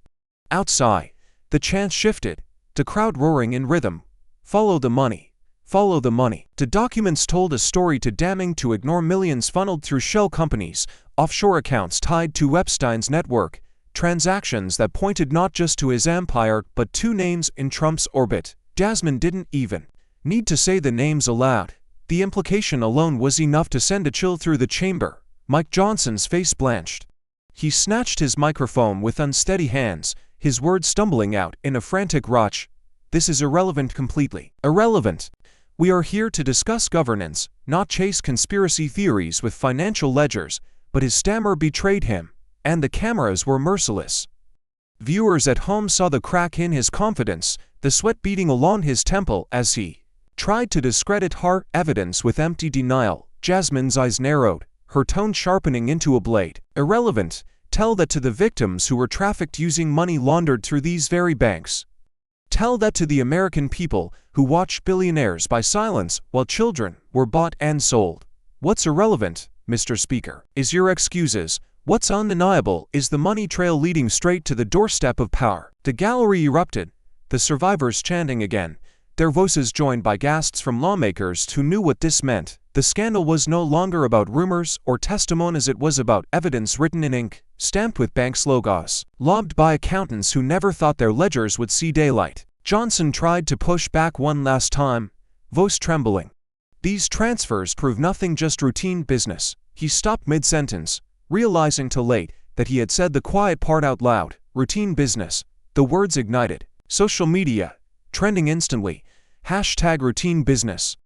Outside, the chant shifted, the crowd roaring in rhythm. "Follow the money. Follow the money." The documents told a story too damning to ignore. Millions funneled through shell companies, offshore accounts tied to Epstein's network, transactions that pointed not just to his empire but to names in Trump's orbit. Jasmine didn't even need to say the names aloud. The implication alone was enough to send a chill through the chamber. Mike Johnson's face blanched. He snatched his microphone with unsteady hands, his words stumbling out in a frantic rush. "This is irrelevant, completely irrelevant. We are here to discuss governance, not chase conspiracy theories with financial ledgers." But his stammer betrayed him, and the cameras were merciless. Viewers at home saw the crack in his confidence, the sweat beating along his temple as he tried to discredit hard evidence with empty denial. Jasmine's eyes narrowed, her tone sharpening into a blade. "Irrelevant. Tell that to the victims who were trafficked using money laundered through these very banks. Tell that to the American people who watched billionaires buy silence while children were bought and sold. What's irrelevant, Mr. Speaker, is your excuses. What's undeniable is the money trail leading straight to the doorstep of power." The gallery erupted, the survivors chanting again, their voices joined by gasps from lawmakers who knew what this meant. The scandal was no longer about rumors or testimonies, it was about evidence written in ink, stamped with banks' logos, lobbed by accountants who never thought their ledgers would see daylight. Johnson tried to push back one last time, voice trembling. These transfers prove nothing, just routine business. He stopped mid-sentence, realizing too late that he had said the quiet part out loud. Routine business. The words ignited social media, trending instantly. #routine business.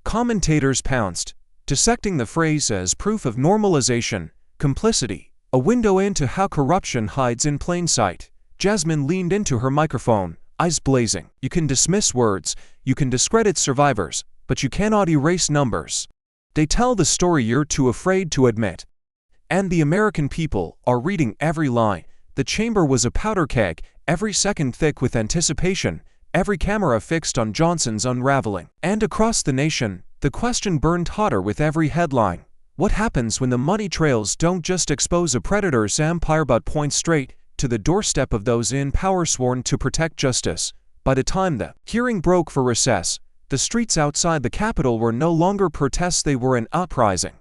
Commentators pounced, dissecting the phrase as proof of normalization, complicity, a window into how corruption hides in plain sight. Jasmine leaned into her microphone, eyes blazing. You can dismiss words, you can discredit survivors, but you cannot erase numbers. They tell the story you're too afraid to admit. And the American people are reading every line. The chamber was a powder keg, every second thick with anticipation, every camera fixed on Johnson's unraveling. And across the nation, the question burned hotter with every headline. What happens when the money trails don't just expose a predator's empire but point straight to the doorstep of those in power sworn to protect justice? By the time the hearing broke for recess, the streets outside the Capitol were no longer protests, they were an uprising.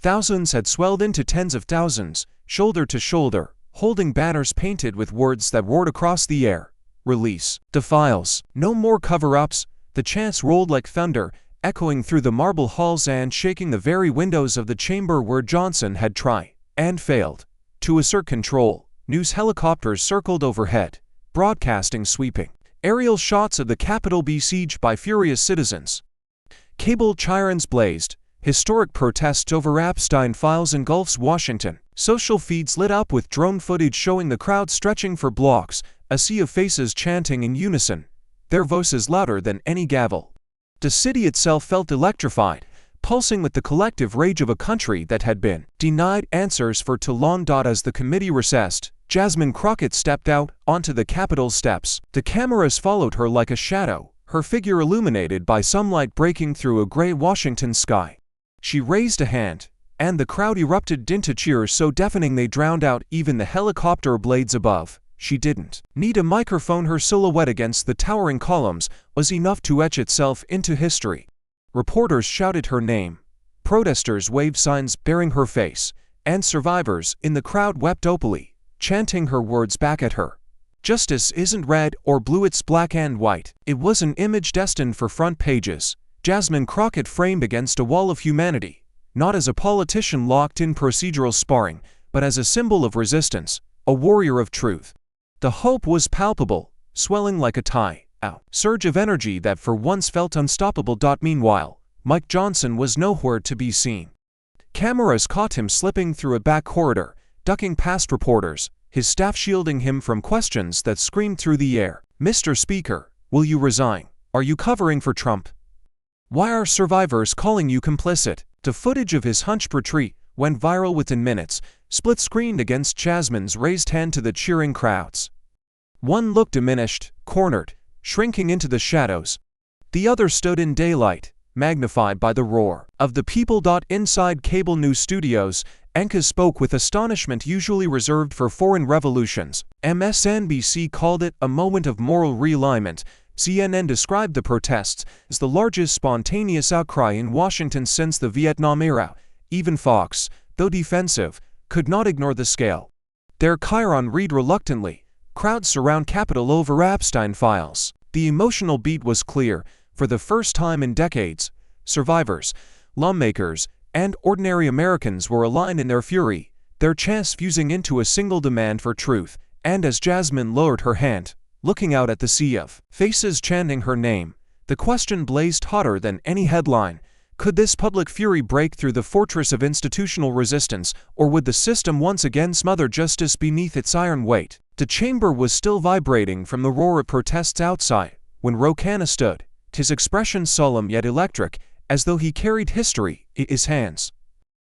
Thousands had swelled into tens of thousands, shoulder to shoulder, holding banners painted with words that roared across the air. Release the files. No more cover-ups. The chants rolled like thunder, echoing through the marble halls and shaking the very windows of the chamber where Johnson had tried, and failed, to assert control. News helicopters circled overhead, broadcasting sweeping aerial shots of the Capitol besieged by furious citizens. Cable chyrons blazed. Historic protests over Epstein files engulfs Washington. Social feeds lit up with drone footage showing the crowd stretching for blocks, a sea of faces chanting in unison, their voices louder than any gavel. The city itself felt electrified, pulsing with the collective rage of a country that had been denied answers for too long. As the committee recessed, Jasmine Crockett stepped out onto the Capitol steps. The cameras followed her like a shadow, her figure illuminated by sunlight breaking through a gray Washington sky. She raised a hand, and the crowd erupted into cheers so deafening they drowned out even the helicopter blades above. She didn't need a microphone. Her silhouette against the towering columns was enough to etch itself into history. Reporters shouted her name, protesters waved signs bearing her face, and survivors in the crowd wept openly, chanting her words back at her. Justice isn't red or blue, it's black and white. It was an image destined for front pages. Jasmine Crockett framed against a wall of humanity, not as a politician locked in procedural sparring, but as a symbol of resistance, a warrior of truth. The hope was palpable, swelling like a surge of energy that for once felt unstoppable. Meanwhile, Mike Johnson was nowhere to be seen. Cameras caught him slipping through a back corridor, ducking past reporters, his staff shielding him from questions that screamed through the air. "Mr. Speaker, will you resign? Are you covering for Trump? Why are survivors calling you complicit?" The footage of his hunched retreat went viral within minutes, split-screened against Jasmine's raised hand to the cheering crowds. One looked diminished, cornered, shrinking into the shadows. The other stood in daylight, magnified by the roar of the people. Inside cable news studios, anchors spoke with astonishment usually reserved for foreign revolutions. MSNBC called it a moment of moral realignment. CNN described the protests as the largest spontaneous outcry in Washington since the Vietnam era. Even Fox, though defensive, could not ignore the scale. Their chyron read reluctantly, crowds surround Capitol over Epstein files. The emotional beat was clear. For the first time in decades, survivors, lawmakers, and ordinary Americans were aligned in their fury, their chants fusing into a single demand for truth. And as Jasmine lowered her hand, looking out at the sea of faces chanting her name, the question blazed hotter than any headline. Could this public fury break through the fortress of institutional resistance, or would the system once again smother justice beneath its iron weight? The chamber was still vibrating from the roar of protests outside when Rocana stood, his expression solemn yet electric, as though he carried history in his hands.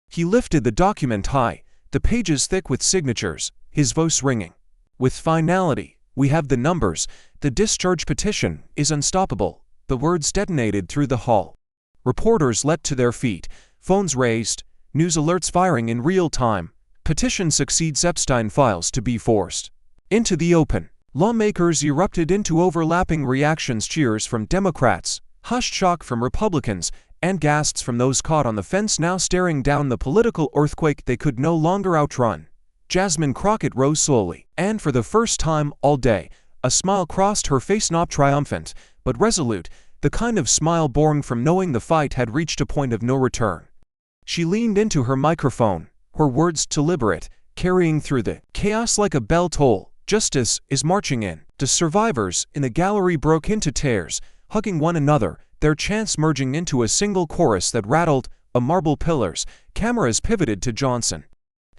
He lifted the document high, the pages thick with signatures, his voice ringing with finality. "We have the numbers. The discharge petition is unstoppable." The words detonated through the hall. Reporters leapt to their feet, phones raised, news alerts firing in real time. Petition succeeds Epstein files to be forced into the open. Lawmakers erupted into overlapping reactions: cheers from Democrats, hushed shock from Republicans, and gasps from those caught on the fence, now staring down the political earthquake they could no longer outrun. Jasmine Crockett rose slowly, and for the first time all day, a smile crossed her face, not triumphant, but resolute, the kind of smile born from knowing the fight had reached a point of no return. She leaned into her microphone, her words deliberate, carrying through the chaos like a bell toll. Justice is marching in. The survivors in the gallery broke into tears, hugging one another, their chants merging into a single chorus that rattled a marble pillars. Cameras pivoted to Johnson.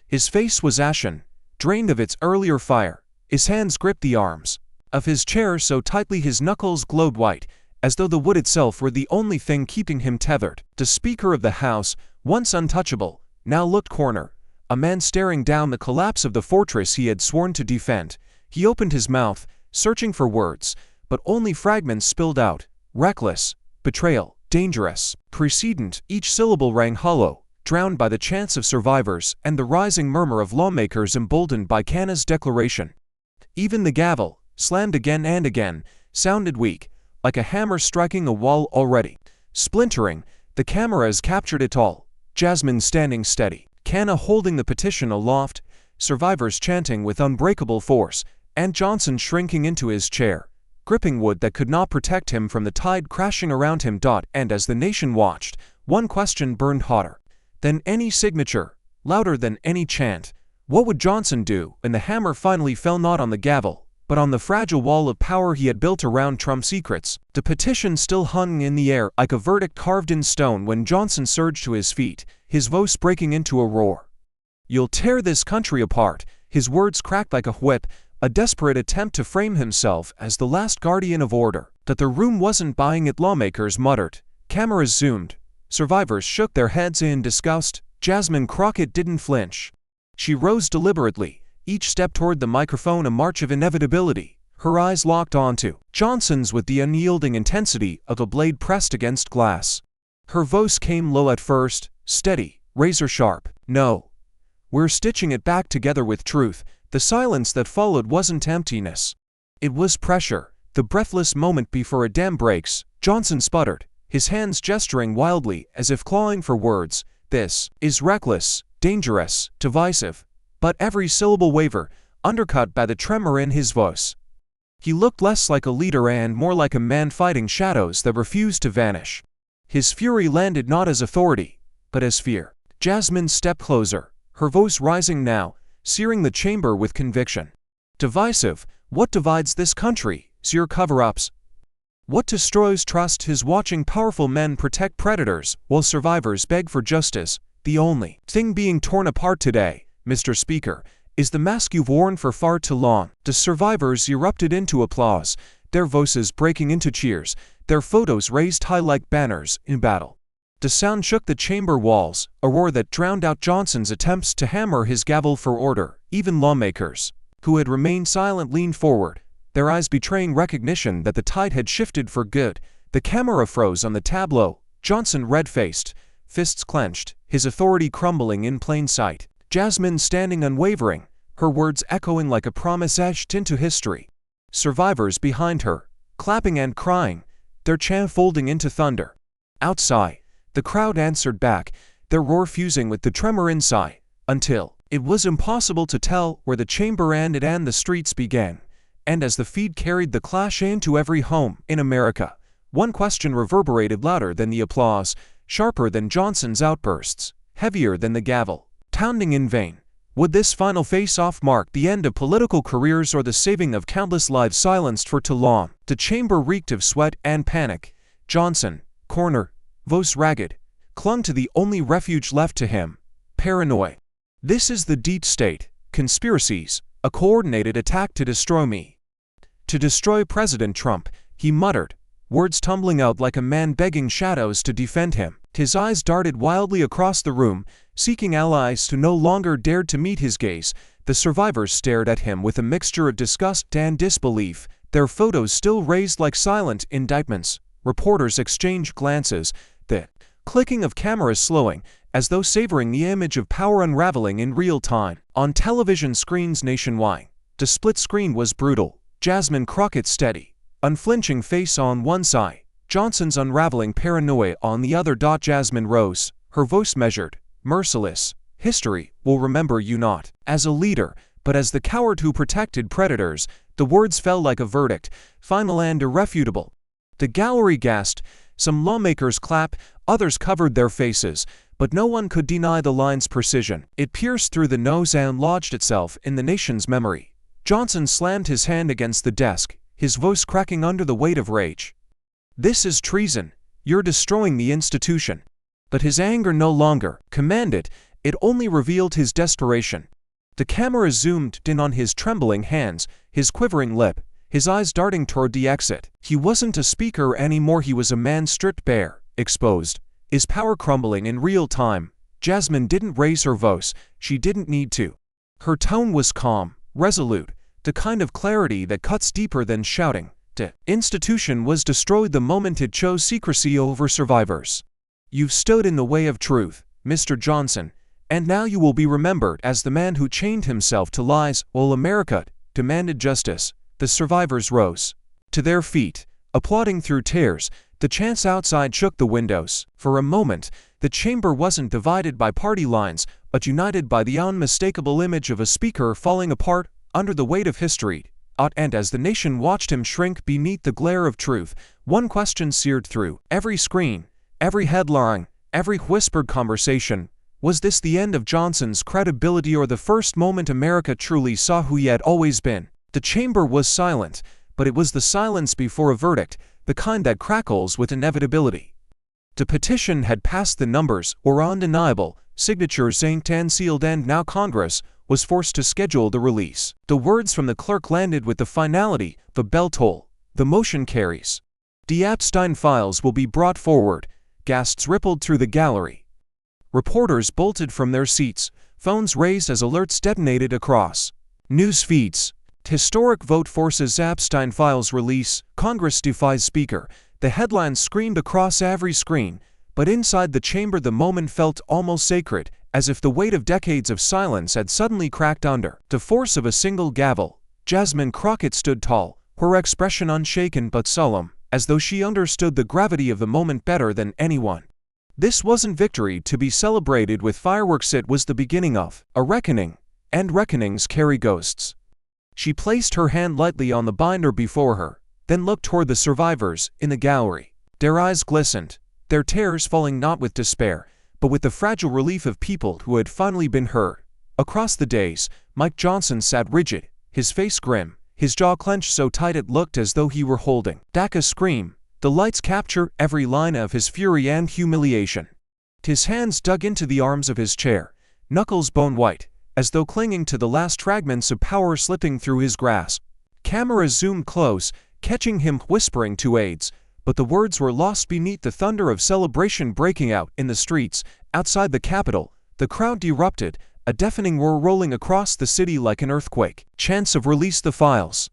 His face was ashen, drained of its earlier fire. His hands gripped the arms of his chair so tightly his knuckles glowed white, as though the wood itself were the only thing keeping him tethered. The Speaker of the House, once untouchable, now looked cornered, a man staring down the collapse of the fortress he had sworn to defend. He opened his mouth, searching for words, but only fragments spilled out. Reckless, betrayal, dangerous, precedent. Each syllable rang hollow, drowned by the chants of survivors and the rising murmur of lawmakers emboldened by Canna's declaration. Even the gavel, slammed again and again, sounded weak, like a hammer striking a wall already splintering. The cameras captured it all. Jasmine standing steady, Canna holding the petition aloft, survivors chanting with unbreakable force, and Johnson shrinking into his chair, gripping wood that could not protect him from the tide crashing around him. And as the nation watched, one question burned hotter than any signature, louder than any chant. What would Johnson do when the hammer finally fell, not on the gavel, but on the fragile wall of power he had built around Trump's secrets? The petition still hung in the air like a verdict carved in stone when Johnson surged to his feet, his voice breaking into a roar. "You'll tear this country apart." His words cracked like a whip, a desperate attempt to frame himself as the last guardian of order. That the room wasn't buying it, lawmakers muttered. Cameras zoomed. Survivors shook their heads in disgust. Jasmine Crockett didn't flinch. She rose deliberately, each step toward the microphone a march of inevitability, her eyes locked onto Johnson's with the unyielding intensity of a blade pressed against glass. Her voice came low at first, steady, razor-sharp. "No. We're stitching it back together with truth." The silence that followed wasn't emptiness. It was pressure. The breathless moment before a dam breaks, Johnson sputtered, his hands gesturing wildly as if clawing for words. "This is reckless, dangerous, divisive." But every syllable wavered, undercut by the tremor in his voice. He looked less like a leader and more like a man fighting shadows that refused to vanish. His fury landed not as authority, but as fear. Jasmine stepped closer, her voice rising now, searing the chamber with conviction. "Divisive? What divides this country? Your cover-ups. What destroys trust? His watching powerful men protect predators, while survivors beg for justice. The only thing being torn apart today, Mr. Speaker, is the mask you've worn for far too long." The survivors erupted into applause, their voices breaking into cheers, their photos raised high like banners in battle. The sound shook the chamber walls, a roar that drowned out Johnson's attempts to hammer his gavel for order. Even lawmakers, who had remained silent, leaned forward, their eyes betraying recognition that the tide had shifted for good. The camera froze on the tableau, Johnson red-faced, fists clenched, his authority crumbling in plain sight. Jasmine standing unwavering, her words echoing like a promise etched into history. Survivors behind her, clapping and crying, their chant folding into thunder. Outside, the crowd answered back, their roar fusing with the tremor inside, until it was impossible to tell where the chamber ended and the streets began. And as the feed carried the clash into every home in America, one question reverberated louder than the applause, sharper than Johnson's outbursts, heavier than the gavel, pounding in vain. Would this final face-off mark the end of political careers or the saving of countless lives silenced for too long? The chamber reeked of sweat and panic. Johnson, cornered, voice ragged, clung to the only refuge left to him: paranoia. "This is the deep state, conspiracies, a coordinated attack to destroy me. To destroy President Trump," he muttered, words tumbling out like a man begging shadows to defend him. His eyes darted wildly across the room, seeking allies who no longer dared to meet his gaze. The survivors stared at him with a mixture of disgust and disbelief, their photos still raised like silent indictments. Reporters exchanged glances, the clicking of cameras slowing, as though savoring the image of power unraveling in real time. On television screens nationwide, the split screen was brutal. Jasmine Crockett's steady, unflinching face on one side, Johnson's unraveling paranoia on the other. Jasmine rose, her voice measured, merciless. History will remember you not as a leader, but as the coward who protected predators. The words fell like a verdict, final and irrefutable. The gallery gasped, some lawmakers clapped, others covered their faces, but no one could deny the line's precision. It pierced through the nose and lodged itself in the nation's memory. Johnson slammed his hand against the desk, his voice cracking under the weight of rage. "This is treason. You're destroying the institution." But his anger no longer commanded, it only revealed his desperation. The camera zoomed in on his trembling hands, his quivering lip, his eyes darting toward the exit. He wasn't a speaker anymore, he was a man stripped bare, exposed, his power crumbling in real time. Jasmine didn't raise her voice, she didn't need to. Her tone was calm, resolute, the kind of clarity that cuts deeper than shouting. The institution was destroyed the moment it chose secrecy over survivors. You've stood in the way of truth, Mr. Johnson, and now you will be remembered as the man who chained himself to lies while America demanded justice. The survivors rose to their feet, applauding through tears. The chants outside shook the windows. For a moment, the chamber wasn't divided by party lines, but united by the unmistakable image of a speaker falling apart under the weight of history. And as the nation watched him shrink beneath the glare of truth, one question seared through every screen, every headline, every whispered conversation. Was this the end of Johnson's credibility, or the first moment America truly saw who he had always been? The chamber was silent, but it was the silence before a verdict, the kind that crackles with inevitability. The petition had passed, the numbers were undeniable, signatures inked and sealed, and now Congress was forced to schedule the release. The words from the clerk landed with the finality, the bell toll. The motion carries. The Epstein files will be brought forward. Gasps rippled through the gallery. Reporters bolted from their seats, phones raised as alerts detonated across news feeds. Historic vote forces Epstein files release, Congress defies Speaker. The headlines screamed across every screen, but inside the chamber the moment felt almost sacred, as if the weight of decades of silence had suddenly cracked under the force of a single gavel. Jasmine Crockett stood tall, her expression unshaken but solemn, as though she understood the gravity of the moment better than anyone. This wasn't victory to be celebrated with fireworks, it was the beginning of a reckoning, and reckonings carry ghosts. She placed her hand lightly on the binder before her, then looked toward the survivors in the gallery. Their eyes glistened, their tears falling not with despair, but with the fragile relief of people who had finally been heard. Across the days, Mike Johnson sat rigid, his face grim, his jaw clenched so tight it looked as though he were holding back a scream. The lights capture every line of his fury and humiliation. His hands dug into the arms of his chair, knuckles bone white, as though clinging to the last fragments of power slipping through his grasp. Cameras zoomed close, catching him whispering to aides, but the words were lost beneath the thunder of celebration breaking out in the streets. Outside the Capitol, the crowd erupted, a deafening roar rolling across the city like an earthquake. Chants of "Release the files"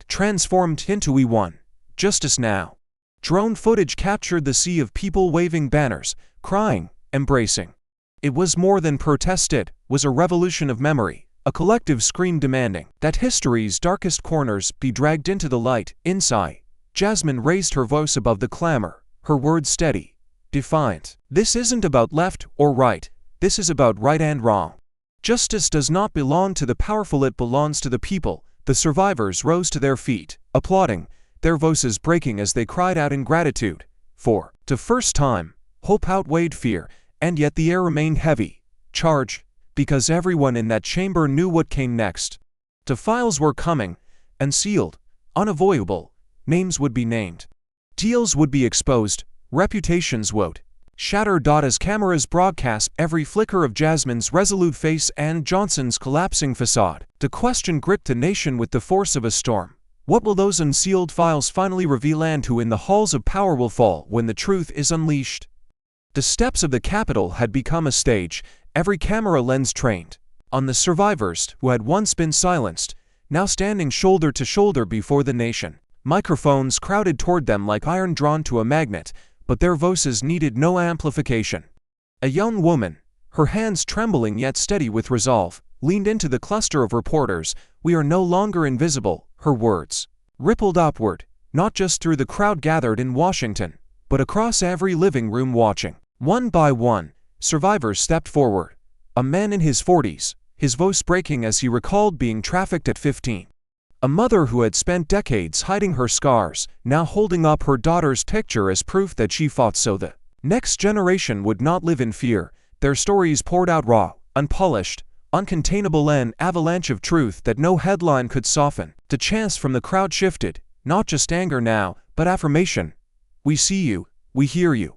transformed into "We won. Justice now." Drone footage captured the sea of people waving banners, crying, embracing. It was more than protest, it was a revolution of memory, a collective scream demanding that history's darkest corners be dragged into the light. Inside, Jasmine raised her voice above the clamor, her words steady, defiant. "This isn't about left or right, this is about right and wrong. Justice does not belong to the powerful, it belongs to the people." The survivors rose to their feet, applauding, their voices breaking as they cried out in gratitude. For the first time, hope outweighed fear, and yet the air remained heavy, charged, because everyone in that chamber knew what came next. The files were coming, unsealed, unavoidable. Names would be named. Deals would be exposed, reputations would shatter. As cameras broadcast every flicker of Jasmine's resolute face and Johnson's collapsing facade, the question gripped the nation with the force of a storm. What will those unsealed files finally reveal, and who in the halls of power will fall when the truth is unleashed? The steps of the Capitol had become a stage, every camera lens trained on the survivors who had once been silenced, now standing shoulder to shoulder before the nation. Microphones crowded toward them like iron drawn to a magnet, but their voices needed no amplification. A young woman, her hands trembling yet steady with resolve, leaned into the cluster of reporters. "We are no longer invisible," her words rippled upward, not just through the crowd gathered in Washington, but across every living room watching. One by one, survivors stepped forward. A man in his 40s, his voice breaking as he recalled being trafficked at 15. A mother who had spent decades hiding her scars, now holding up her daughter's picture as proof that she fought so the next generation would not live in fear. Their stories poured out raw, unpolished, uncontainable, an avalanche of truth that no headline could soften. The chants from the crowd shifted, not just anger now, but affirmation. We see you, we hear you.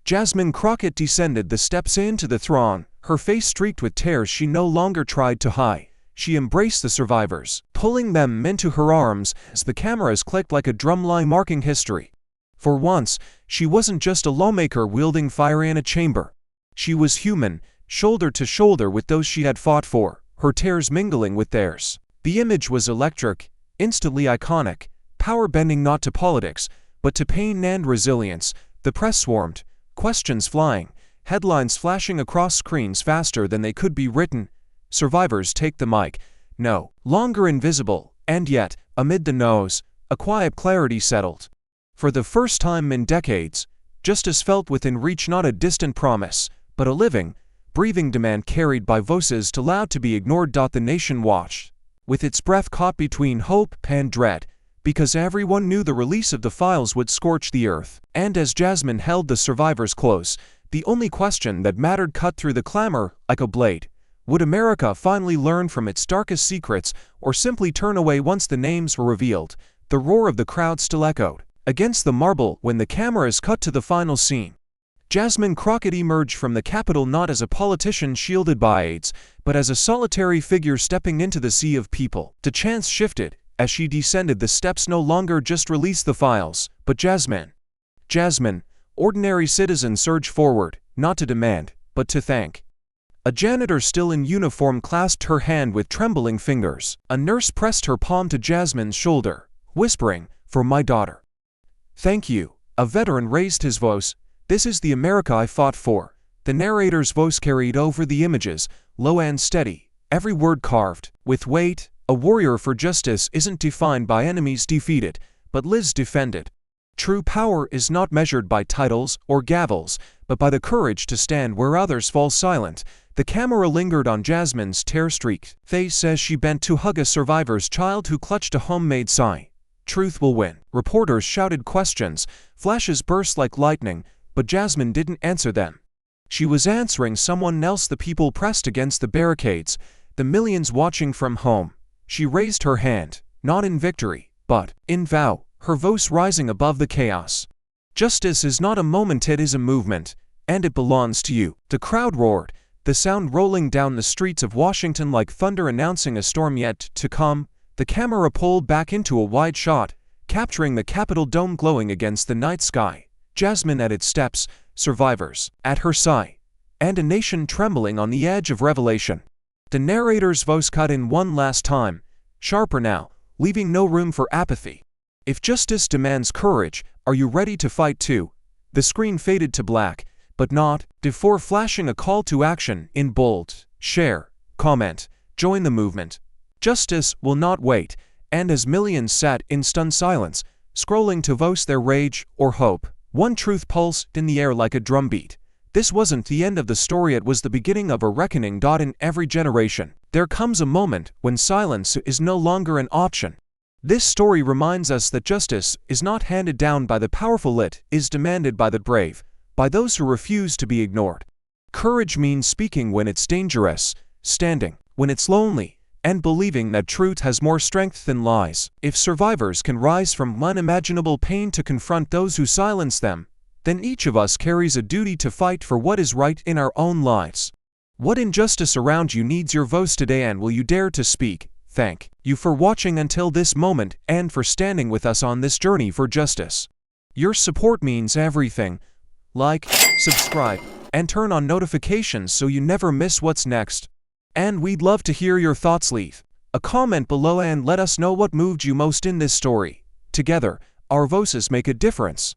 Jasmine Crockett descended the steps into the throng, her face streaked with tears she no longer tried to hide. She embraced the survivors, pulling them into her arms as the cameras clicked like a drumline marking history. For once, she wasn't just a lawmaker wielding fire in a chamber. She was human, shoulder to shoulder with those she had fought for, her tears mingling with theirs. The image was electric, instantly iconic, power bending not to politics, but to pain and resilience. The press swarmed, questions flying, headlines flashing across screens faster than they could be written. Survivors take the mic, no longer invisible, and yet, amid the no's, a quiet clarity settled. For the first time in decades, justice felt within reach, not a distant promise, but a living, breathing demand carried by voices too loud to be ignored. The nation watched, with its breath caught between hope and dread, because everyone knew the release of the files would scorch the earth. And as Jasmine held the survivors close, the only question that mattered cut through the clamor like a blade. Would America finally learn from its darkest secrets, or simply turn away once the names were revealed? The roar of the crowd still echoed against the marble when the cameras cut to the final scene. Jasmine Crockett emerged from the Capitol not as a politician shielded by aides, but as a solitary figure stepping into the sea of people. The chants shifted. As she descended the steps, no longer just release the files, but Jasmine. Jasmine, ordinary citizen surged forward, not to demand, but to thank. A janitor still in uniform clasped her hand with trembling fingers. A nurse pressed her palm to Jasmine's shoulder, whispering, "For my daughter." "Thank you." A veteran raised his voice. "This is the America I fought for." The narrator's voice carried over the images, low and steady, every word carved with weight. A warrior for justice isn't defined by enemies defeated, but lives defended. True power is not measured by titles or gavels, but by the courage to stand where others fall silent. The camera lingered on Jasmine's tear-streaked face as she bent to hug a survivor's child who clutched a homemade sigh. Truth will win. Reporters shouted questions, flashes burst like lightning, but Jasmine didn't answer them. She was answering someone else, the people pressed against the barricades, the millions watching from home. She raised her hand, not in victory, but in vow, her voice rising above the chaos. Justice is not a moment, it is a movement, and it belongs to you. The crowd roared, the sound rolling down the streets of Washington like thunder announcing a storm yet to come. The camera pulled back into a wide shot, capturing the Capitol dome glowing against the night sky. Jasmine at its steps, survivors at her side, and a nation trembling on the edge of revelation. The narrator's voice cut in one last time, sharper now, leaving no room for apathy. "If justice demands courage, are you ready to fight too?" The screen faded to black, but not before flashing a call to action in bold. Share, comment, join the movement. Justice will not wait. And as millions sat in stunned silence, scrolling to voice their rage or hope, one truth pulsed in the air like a drumbeat. This wasn't the end of the story, it was the beginning of a reckoning. In every generation, there comes a moment when silence is no longer an option. This story reminds us that justice is not handed down by the powerful, it is demanded by the brave, by those who refuse to be ignored. Courage means speaking when it's dangerous, standing when it's lonely, and believing that truth has more strength than lies. If survivors can rise from unimaginable pain to confront those who silence them, then each of us carries a duty to fight for what is right in our own lives. What injustice around you needs your voice today, and will you dare to speak? Thank you for watching until this moment and for standing with us on this journey for justice. Your support means everything. Like, subscribe, and turn on notifications so you never miss what's next. And we'd love to hear your thoughts. Leave a comment below and let us know what moved you most in this story. Together, our voices make a difference.